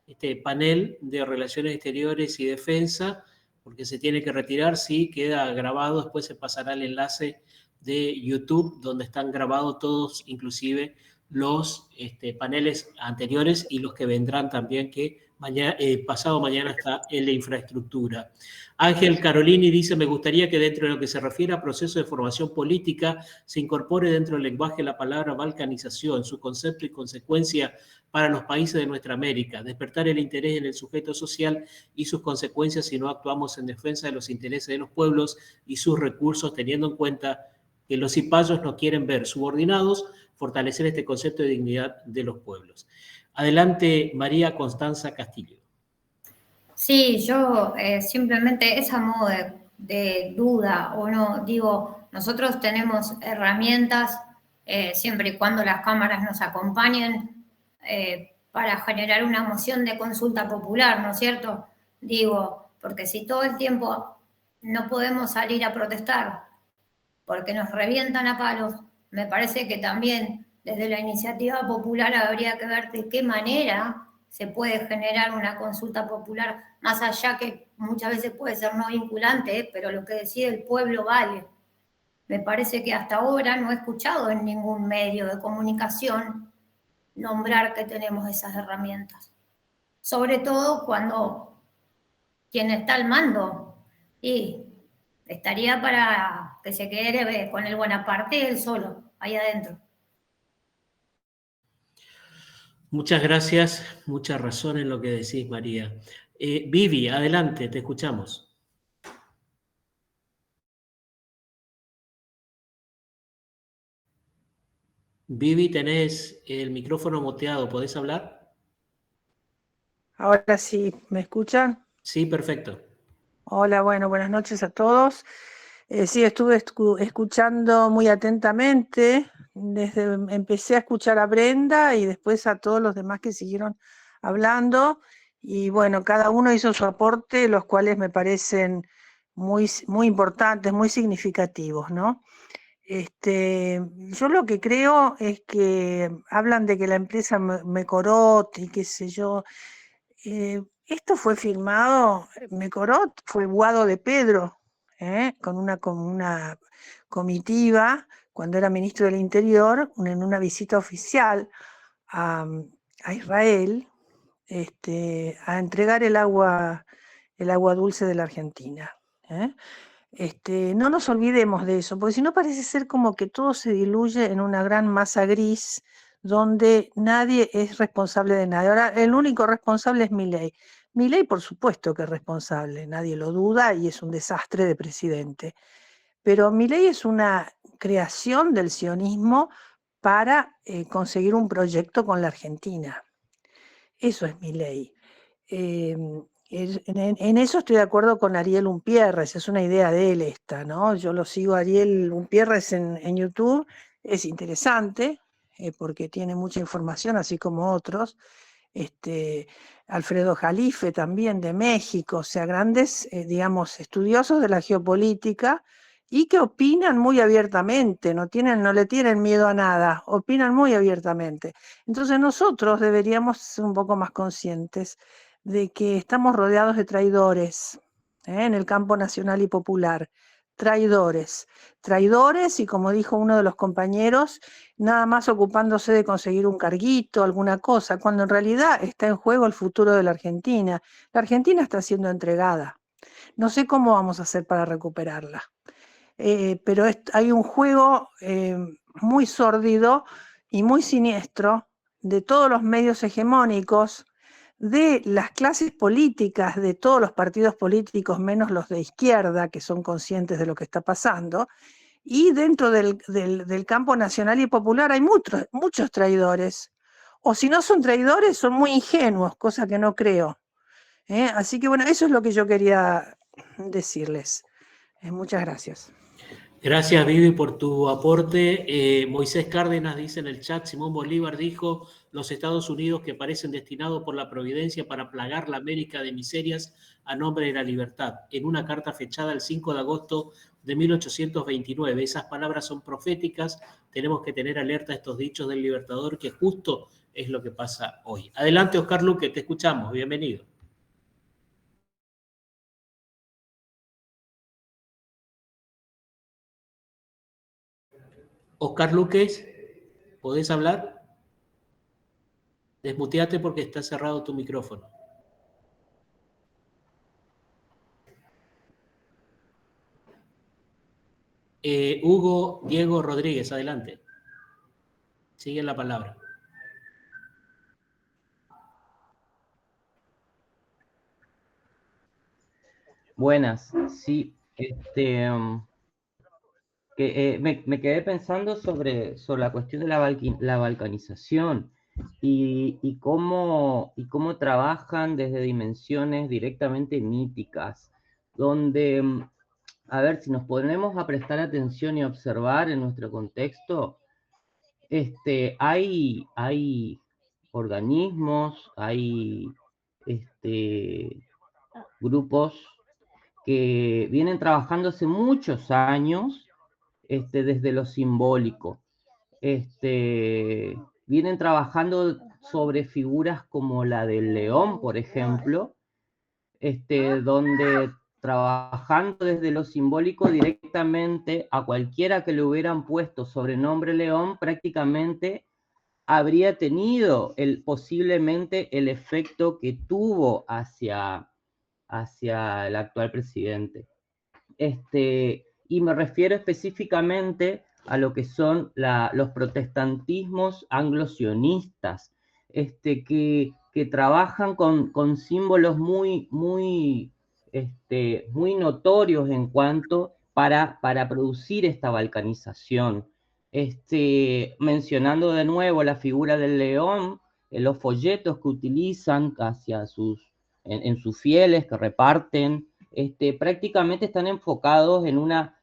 [SPEAKER 1] este panel de Relaciones Exteriores y Defensa, porque se tiene que retirar. Sí, queda grabado, después se pasará el enlace de YouTube, donde están grabados todos, inclusive los paneles anteriores y los que vendrán también, que pasado mañana está en la infraestructura. Ángel Carolini dice, me gustaría que dentro de lo que se refiere a proceso de formación política se incorpore dentro del lenguaje la palabra balcanización, su concepto y consecuencia para los países de nuestra América, despertar el interés en el sujeto social y sus consecuencias si no actuamos en defensa de los intereses de los pueblos y sus recursos, teniendo en cuenta que los cipayos nos quieren ver subordinados, fortalecer este concepto de dignidad de los pueblos. Adelante, María Constanza Castillo.
[SPEAKER 5] Sí, yo simplemente esa modo de duda o no, digo, nosotros tenemos herramientas siempre y cuando las cámaras nos acompañen para generar una moción de consulta popular, ¿no es cierto? Digo, porque si todo el tiempo no podemos salir a protestar porque nos revientan a palos, me parece que también desde la iniciativa popular habría que ver de qué manera se puede generar una consulta popular, más allá que muchas veces puede ser no vinculante, pero lo que decide el pueblo vale. Me parece que hasta ahora no he escuchado en ningún medio de comunicación nombrar que tenemos esas herramientas. Sobre todo cuando quien está al mando, y estaría para que se quede con el Bonaparte él solo, ahí adentro.
[SPEAKER 1] Muchas gracias, mucha razón en lo que decís, María. Vivi, adelante, te escuchamos. Vivi, tenés el micrófono muteado, ¿podés hablar?
[SPEAKER 13] Ahora sí, ¿me escuchan?
[SPEAKER 1] Sí, perfecto.
[SPEAKER 13] Hola, bueno, buenas noches a todos. Sí, estuve escuchando muy atentamente, empecé a escuchar a Brenda y después a todos los demás que siguieron hablando, y bueno, cada uno hizo su aporte, los cuales me parecen muy, muy importantes, muy significativos, ¿no? Yo lo que creo es que hablan de que la empresa Melcorot y qué sé yo, esto fue firmado, Melcorot fue Guado de Pedro, con una comitiva, cuando era ministro del Interior, en una visita oficial a Israel, a entregar el agua dulce de la Argentina. No nos olvidemos de eso, porque si no parece ser como que todo se diluye en una gran masa gris, donde nadie es responsable de nada. Ahora, el único responsable es Milei. Milei, por supuesto que es responsable, nadie lo duda, y es un desastre de presidente. Pero Milei es una creación del sionismo para conseguir un proyecto con la Argentina. Eso es Milei. En eso estoy de acuerdo con Ariel Umpierres, es una idea de él esta, ¿no? Yo lo sigo a Ariel Umpierres en YouTube, es interesante, porque tiene mucha información, así como otros. Alfredo Jalife también de México, o sea, grandes, digamos, estudiosos de la geopolítica y que opinan muy abiertamente, no le tienen miedo a nada, opinan muy abiertamente. Entonces nosotros deberíamos ser un poco más conscientes de que estamos rodeados de traidores en el campo nacional y popular, traidores. Traidores y, como dijo uno de los compañeros, nada más ocupándose de conseguir un carguito, alguna cosa, cuando en realidad está en juego el futuro de la Argentina. La Argentina está siendo entregada. No sé cómo vamos a hacer para recuperarla. Pero hay un juego muy sórdido y muy siniestro de todos los medios hegemónicos, de las clases políticas, de todos los partidos políticos, menos los de izquierda, que son conscientes de lo que está pasando, y dentro del campo nacional y popular hay muchos traidores, o si no son traidores, son muy ingenuos, cosa que no creo. Así que bueno, eso es lo que yo quería decirles. Muchas gracias.
[SPEAKER 1] Gracias, Vivi, por tu aporte. Moisés Cárdenas dice en el chat, Simón Bolívar dijo, los Estados Unidos que parecen destinados por la providencia para plagar la América de miserias a nombre de la libertad, en una carta fechada el 5 de agosto de 1829. Esas palabras son proféticas, tenemos que tener alerta a estos dichos del Libertador, que justo es lo que pasa hoy. Adelante, Oscar Luque, te escuchamos, bienvenido. Oscar Luques, ¿podés hablar? Desmuteate porque está cerrado tu micrófono. Hugo Diego Rodríguez, adelante. Sigue la palabra.
[SPEAKER 7] Buenas, sí, me quedé pensando sobre la cuestión de la balcanización y cómo trabajan desde dimensiones directamente míticas, donde, a ver, si nos ponemos a prestar atención y observar en nuestro contexto, hay organismos, hay grupos que vienen trabajando hace muchos años desde lo simbólico. Vienen trabajando sobre figuras como la del león, por ejemplo, donde trabajando desde lo simbólico directamente a cualquiera que le hubieran puesto sobrenombre león, prácticamente habría tenido posiblemente el efecto que tuvo hacia el actual presidente. Y me refiero específicamente a lo que son los protestantismos anglo-sionistas, que trabajan con símbolos muy notorios en cuanto para producir esta balcanización. Mencionando de nuevo la figura del león, los folletos que utilizan hacia en sus fieles que reparten, prácticamente están enfocados en una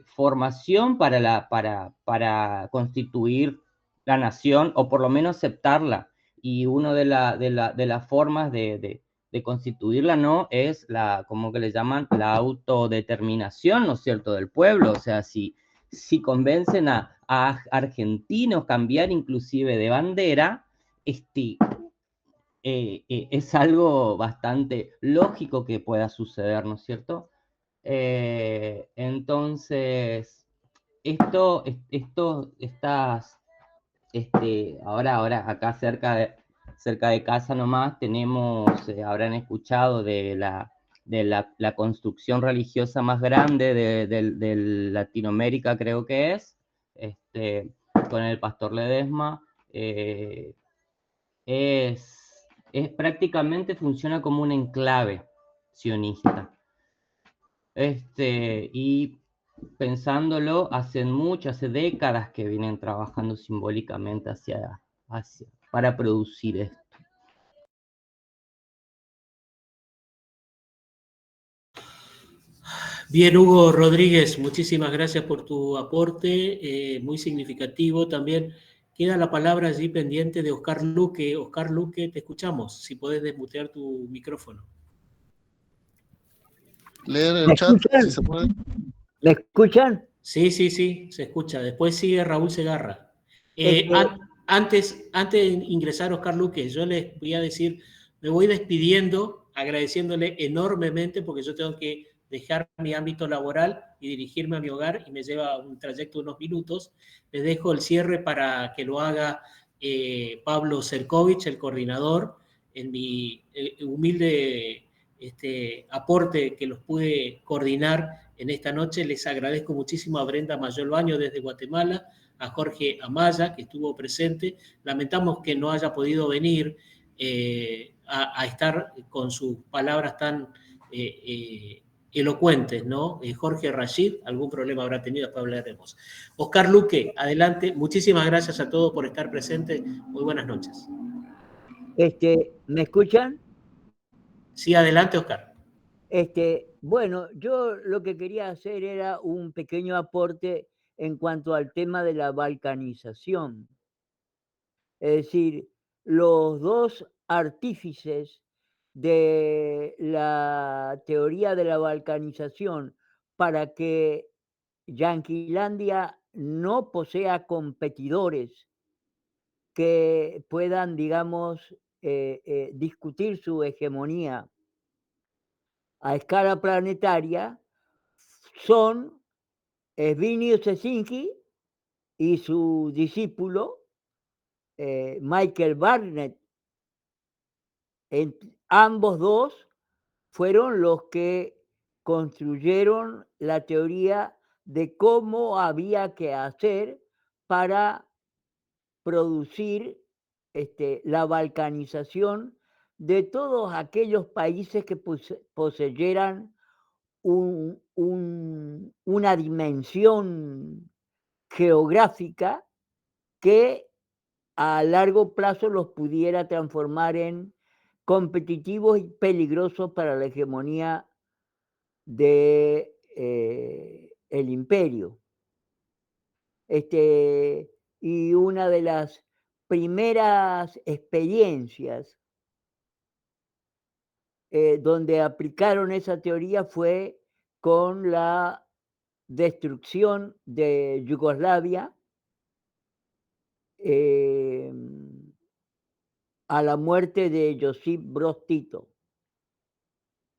[SPEAKER 7] formación para constituir la nación, o por lo menos aceptarla. Y una de las formas de constituirla, ¿no?, es como que le llaman la autodeterminación, ¿no es cierto?, del pueblo. O sea, si convencen a argentinos cambiar inclusive de bandera, es algo bastante lógico que pueda suceder, ¿no es cierto? Entonces, ahora acá cerca de casa nomás tenemos, habrán escuchado de la construcción religiosa más grande de Latinoamérica, creo que es, con el pastor Ledesma. Prácticamente funciona como un enclave sionista. Y pensándolo, hace décadas que vienen trabajando simbólicamente para producir esto.
[SPEAKER 1] Bien, Hugo Rodríguez, muchísimas gracias por tu aporte, muy significativo también. Queda la palabra allí pendiente de Oscar Luque. Oscar Luque, te escuchamos, si podés desmutear tu micrófono.
[SPEAKER 9] Leer el chat, si se puede.
[SPEAKER 14] ¿Me escuchan?
[SPEAKER 1] Sí, se escucha. Después sigue Raúl Segarra. Antes de ingresar Oscar Luque, yo les voy a decir, me voy despidiendo, agradeciéndole enormemente, porque yo tengo que dejar mi ámbito laboral y dirigirme a mi hogar, y me lleva un trayecto de unos minutos. Les dejo el cierre para que lo haga Pablo Cercovich, el coordinador, en mi humilde aporte que los pude coordinar en esta noche. Les agradezco muchísimo a Brenda Mayolbaño desde Guatemala, a Jorge Amaya, que estuvo presente. Lamentamos que no haya podido venir a estar con sus palabras tan elocuentes, ¿no? Jorge Rashid, algún problema habrá tenido, después hablaremos. Oscar Luque, adelante. Muchísimas gracias a todos por estar presentes. Muy buenas noches.
[SPEAKER 14] ¿Me escuchan?
[SPEAKER 1] Sí, adelante, Oscar.
[SPEAKER 14] Bueno, yo lo que quería hacer era un pequeño aporte en cuanto al tema de la balcanización. Es decir, los dos artífices de la teoría de la balcanización para que Yanquilandia no posea competidores que puedan, digamos, discutir su hegemonía a escala planetaria son Zbigniew Brzezinski y su discípulo Michael Barnett. Ambos dos fueron los que construyeron la teoría de cómo había que hacer para producir la balcanización de todos aquellos países que poseyeran una dimensión geográfica que a largo plazo los pudiera transformar en competitivos y peligrosos para la hegemonía de el imperio. Y una de las primeras experiencias donde aplicaron esa teoría fue con la destrucción de Yugoslavia a la muerte de Josip Broz Tito.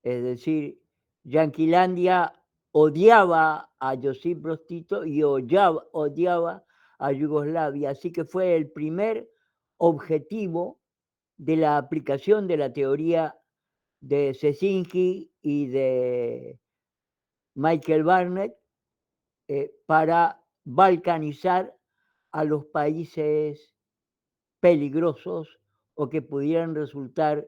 [SPEAKER 14] Es decir, Yanquilandia odiaba a Josip Broz Tito y odiaba a Yugoslavia, así que fue el primer objetivo de la aplicación de la teoría de Brzezinski y de Michael Barnett para balcanizar a los países peligrosos o que pudieran resultar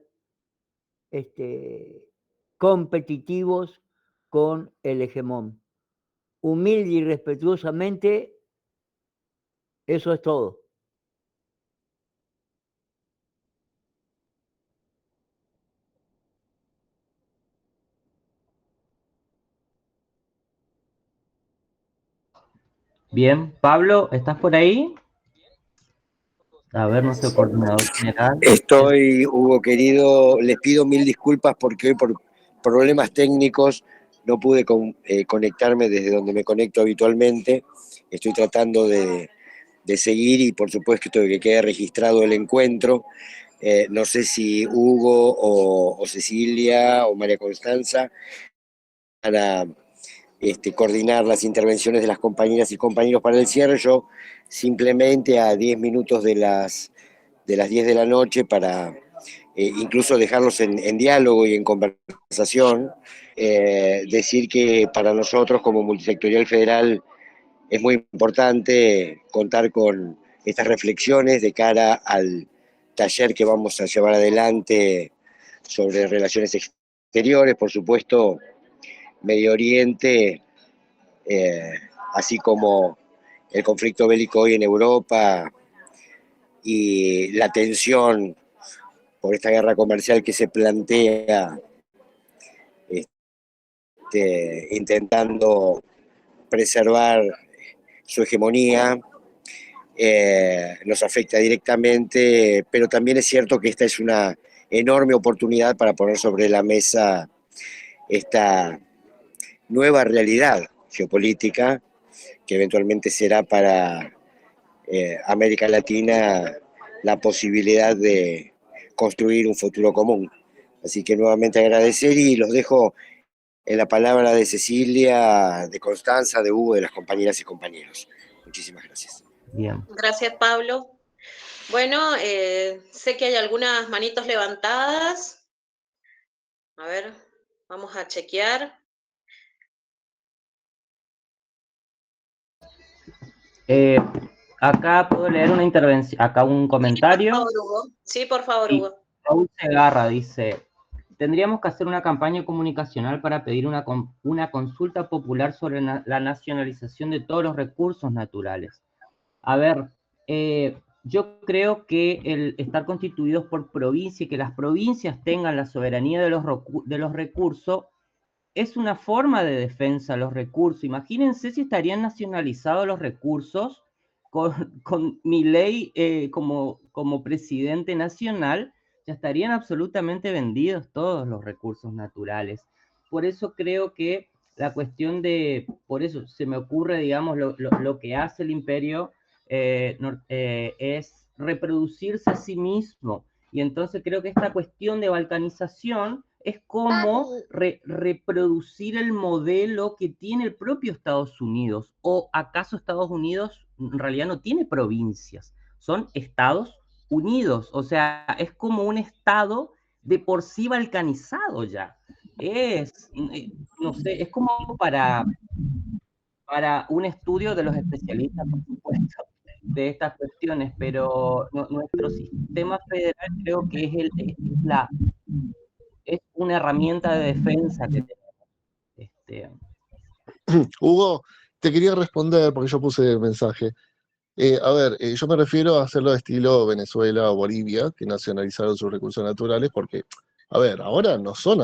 [SPEAKER 14] competitivos con el hegemón. Humilde y respetuosamente, eso es todo.
[SPEAKER 7] Bien, Pablo, ¿estás por ahí? A ver, nuestro coordinador general.
[SPEAKER 10] Estoy, Hugo querido, les pido mil disculpas porque hoy por problemas técnicos no pude conectarme desde donde me conecto habitualmente. Estoy tratando de seguir y por supuesto que quede registrado el encuentro. No sé si Hugo o Cecilia o María Constanza para coordinar las intervenciones de las compañeras y compañeros para el cierre. Yo simplemente a 10 minutos de las 10 de la noche para incluso dejarlos en diálogo y en conversación, decir que para nosotros como Multisectorial Federal es muy importante contar con estas reflexiones de cara al taller que vamos a llevar adelante sobre relaciones exteriores, por supuesto, Medio Oriente, así como el conflicto bélico hoy en Europa y la tensión por esta guerra comercial que se plantea, intentando preservar su hegemonía, nos afecta directamente, pero también es cierto que esta es una enorme oportunidad para poner sobre la mesa esta nueva realidad geopolítica que eventualmente será para América Latina la posibilidad de construir un futuro común. Así que nuevamente agradecer y los dejo en la palabra de Cecilia, de Constanza, de Hugo, de las compañeras y compañeros. Muchísimas gracias.
[SPEAKER 7] Bien.
[SPEAKER 11] Gracias, Pablo. Bueno, sé que hay algunas manitos levantadas. A ver, vamos a chequear.
[SPEAKER 7] Acá puedo leer una intervención, acá un comentario.
[SPEAKER 11] Por favor, Hugo. Sí, por favor, Hugo.
[SPEAKER 7] Raúl Segarra dice: tendríamos que hacer una campaña comunicacional para pedir una consulta popular sobre la nacionalización de todos los recursos naturales. A ver, yo creo que el estar constituidos por provincia y que las provincias tengan la soberanía de los recursos es una forma de defensa de los recursos. Imagínense si estarían nacionalizados los recursos con Milei como presidente nacional, ya estarían absolutamente vendidos todos los recursos naturales. Por eso creo que la cuestión por eso se me ocurre, digamos, lo que hace el imperio es reproducirse a sí mismo. Y entonces creo que esta cuestión de balcanización es como reproducir el modelo que tiene el propio Estados Unidos. ¿O acaso Estados Unidos en realidad no tiene provincias? Son Estados Unidos. O sea, es como un estado de por sí balcanizado ya. No sé, es como para un estudio de los especialistas, por supuesto, de estas cuestiones, pero nuestro sistema federal creo que es una herramienta de defensa que tenemos.
[SPEAKER 15] Hugo, te quería responder porque yo puse el mensaje. A ver, yo me refiero a hacerlo de estilo Venezuela o Bolivia, que nacionalizaron sus recursos naturales, porque, a ver, ahora no son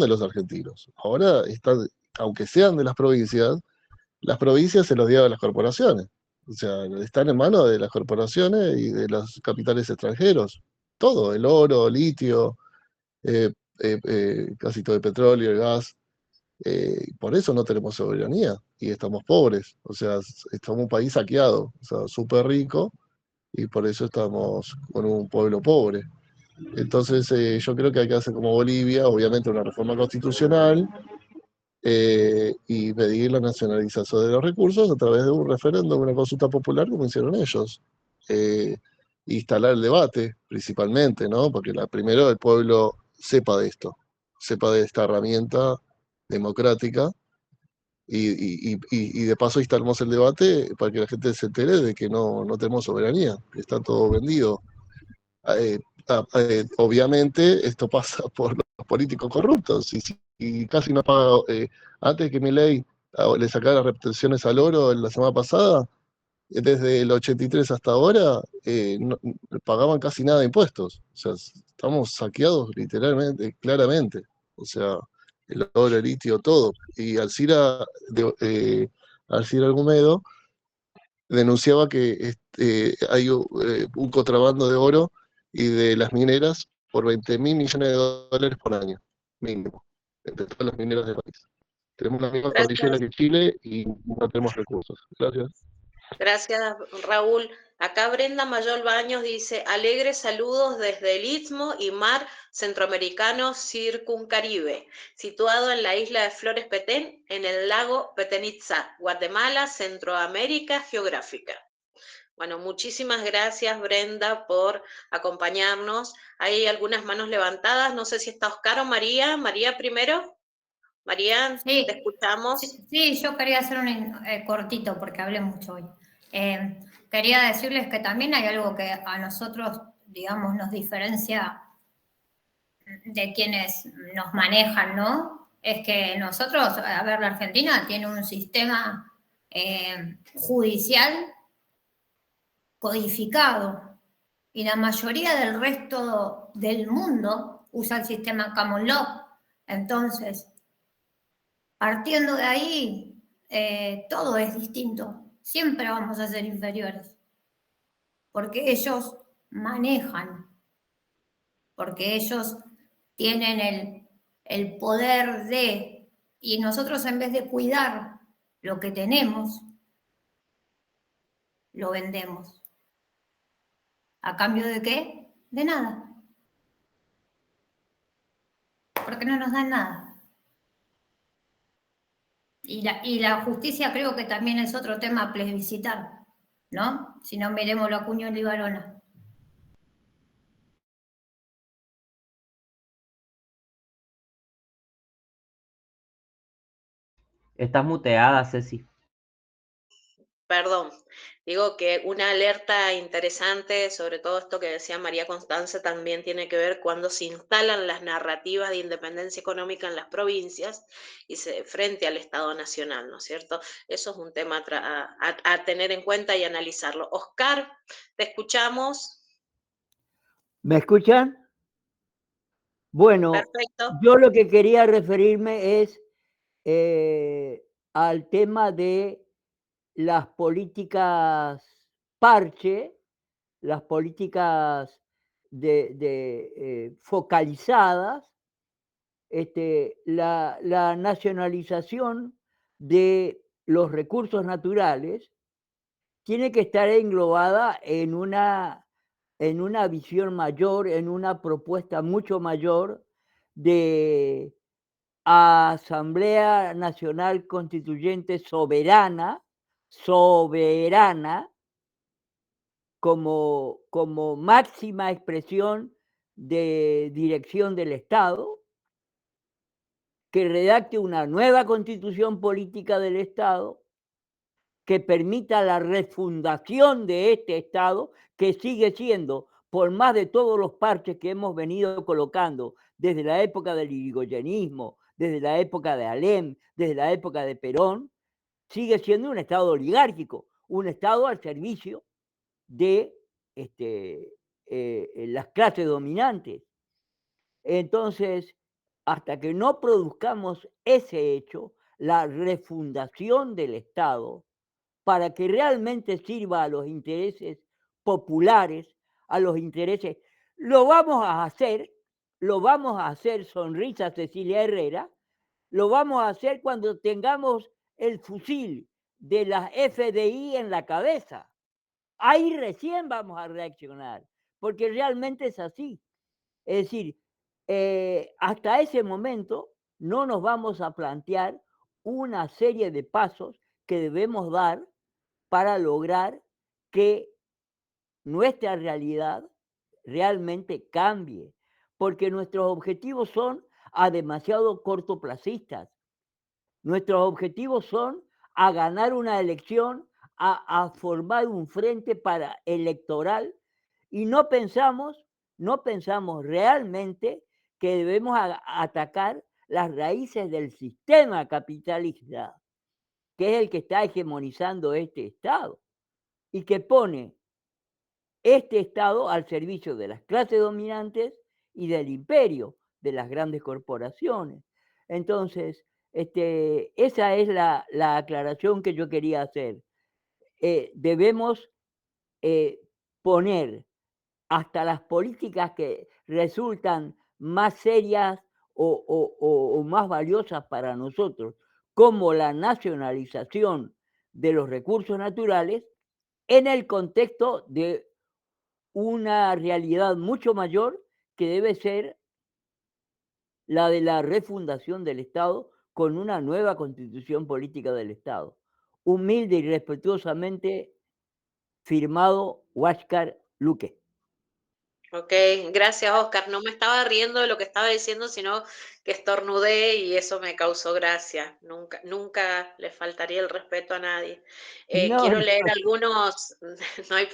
[SPEAKER 15] de los argentinos. Ahora están, aunque sean de las provincias se los dieron a las corporaciones. O sea, están en manos de las corporaciones y de los capitales extranjeros. Todo, el oro, litio, casi todo el petróleo, el gas. Por eso no tenemos soberanía y estamos pobres. O sea, estamos un país saqueado, o sea, súper rico, y por eso estamos con un pueblo pobre. Entonces, yo creo que hay que hacer como Bolivia, obviamente una reforma constitucional, y pedir la nacionalización de los recursos a través de un referéndum, una consulta popular, como hicieron ellos. Instalar el debate, principalmente, ¿no? Porque primero el pueblo sepa de esto, sepa de esta herramienta democrática, y de paso instalamos el debate para que la gente se entere de que no tenemos soberanía, que está todo vendido. Obviamente esto pasa por los políticos corruptos, y casi no paga, antes que Milei le sacara las retenciones al oro la semana pasada, desde el 83 hasta ahora, no pagaban casi nada de impuestos. O sea, estamos saqueados literalmente, claramente. O sea, el oro, el litio, todo. Y Alcira Argumedo denunciaba que hay un contrabando de oro y de las mineras por 20.000 millones de dólares por año, mínimo, entre todas las mineras del país. Tenemos la misma cordillera que Chile y no tenemos recursos. Gracias.
[SPEAKER 11] Gracias, Raúl. Acá Brenda Mayol Baños dice: alegres saludos desde el Istmo y Mar Centroamericano Circuncaribe, situado en la isla de Flores Petén, en el lago Petén Itzá, Guatemala, Centroamérica geográfica. Bueno, muchísimas gracias, Brenda, por acompañarnos. Hay algunas manos levantadas, no sé si está Oscar o María. María primero. María,
[SPEAKER 5] sí,
[SPEAKER 11] te escuchamos.
[SPEAKER 5] Sí, yo quería hacer un cortito porque hablé mucho hoy. Quería decirles que también hay algo que a nosotros, digamos, nos diferencia de quienes nos manejan, ¿no? Es que nosotros, a ver, la Argentina tiene un sistema judicial codificado y la mayoría del resto del mundo usa el sistema Common Law. Entonces, partiendo de ahí, todo es distinto. Siempre vamos a ser inferiores. Porque ellos manejan. Porque ellos tienen el poder de... Y nosotros, en vez de cuidar lo que tenemos, lo vendemos. ¿A cambio de qué? De nada. Porque no nos dan nada. Y la justicia creo que también es otro tema a plebiscitar, ¿no? Si no, miremos lo Acuña y Barona.
[SPEAKER 7] Estás muteada, Ceci.
[SPEAKER 11] Perdón, digo que una alerta interesante, sobre todo esto que decía María Constanza, también tiene que ver cuando se instalan las narrativas de independencia económica en las provincias y frente al Estado Nacional, ¿no es cierto? Eso es un tema a tener en cuenta y analizarlo. Oscar, te escuchamos.
[SPEAKER 14] ¿Me escuchan? Bueno,
[SPEAKER 11] Perfecto.
[SPEAKER 14] yo lo que quería referirme es al tema de las políticas parche, las políticas focalizadas, la nacionalización de los recursos naturales tiene que estar englobada en una visión mayor, en una propuesta mucho mayor de Asamblea Nacional Constituyente soberana, como máxima expresión de dirección del Estado, que redacte una nueva constitución política del Estado, que permita la refundación de este Estado, que sigue siendo, por más de todos los parches que hemos venido colocando desde la época del irigoyenismo, desde la época de Alem, desde la época de Perón, sigue siendo un Estado oligárquico, un Estado al servicio de las clases dominantes. Entonces, hasta que no produzcamos ese hecho, la refundación del Estado, para que realmente sirva a los intereses populares, a los intereses, lo vamos a hacer, sonrisa Cecilia Herrera, lo vamos a hacer cuando tengamos el fusil de la FDI en la cabeza. Ahí recién vamos a reaccionar, porque realmente es así. Es decir, hasta ese momento no nos vamos a plantear una serie de pasos que debemos dar para lograr que nuestra realidad realmente cambie, porque nuestros objetivos son demasiado cortoplacistas. Nuestros objetivos son a ganar una elección, a formar un frente electoral, y no pensamos realmente que debemos atacar las raíces del sistema capitalista, que es el que está hegemonizando este Estado y que pone este Estado al servicio de las clases dominantes y del imperio, de las grandes corporaciones. Entonces, esa es la aclaración que yo quería hacer. Debemos poner hasta las políticas que resultan más serias o más valiosas para nosotros, como la nacionalización de los recursos naturales, en el contexto de una realidad mucho mayor que debe ser la de la refundación del Estado con una nueva constitución política del Estado. Humilde y respetuosamente firmado, Huáscar Luque.
[SPEAKER 11] Ok, gracias Oscar. No me estaba riendo de lo que estaba diciendo, sino que estornudé y eso me causó gracia. Nunca le faltaría el respeto a nadie.
[SPEAKER 14] No,
[SPEAKER 11] Quiero leer algunos, no hay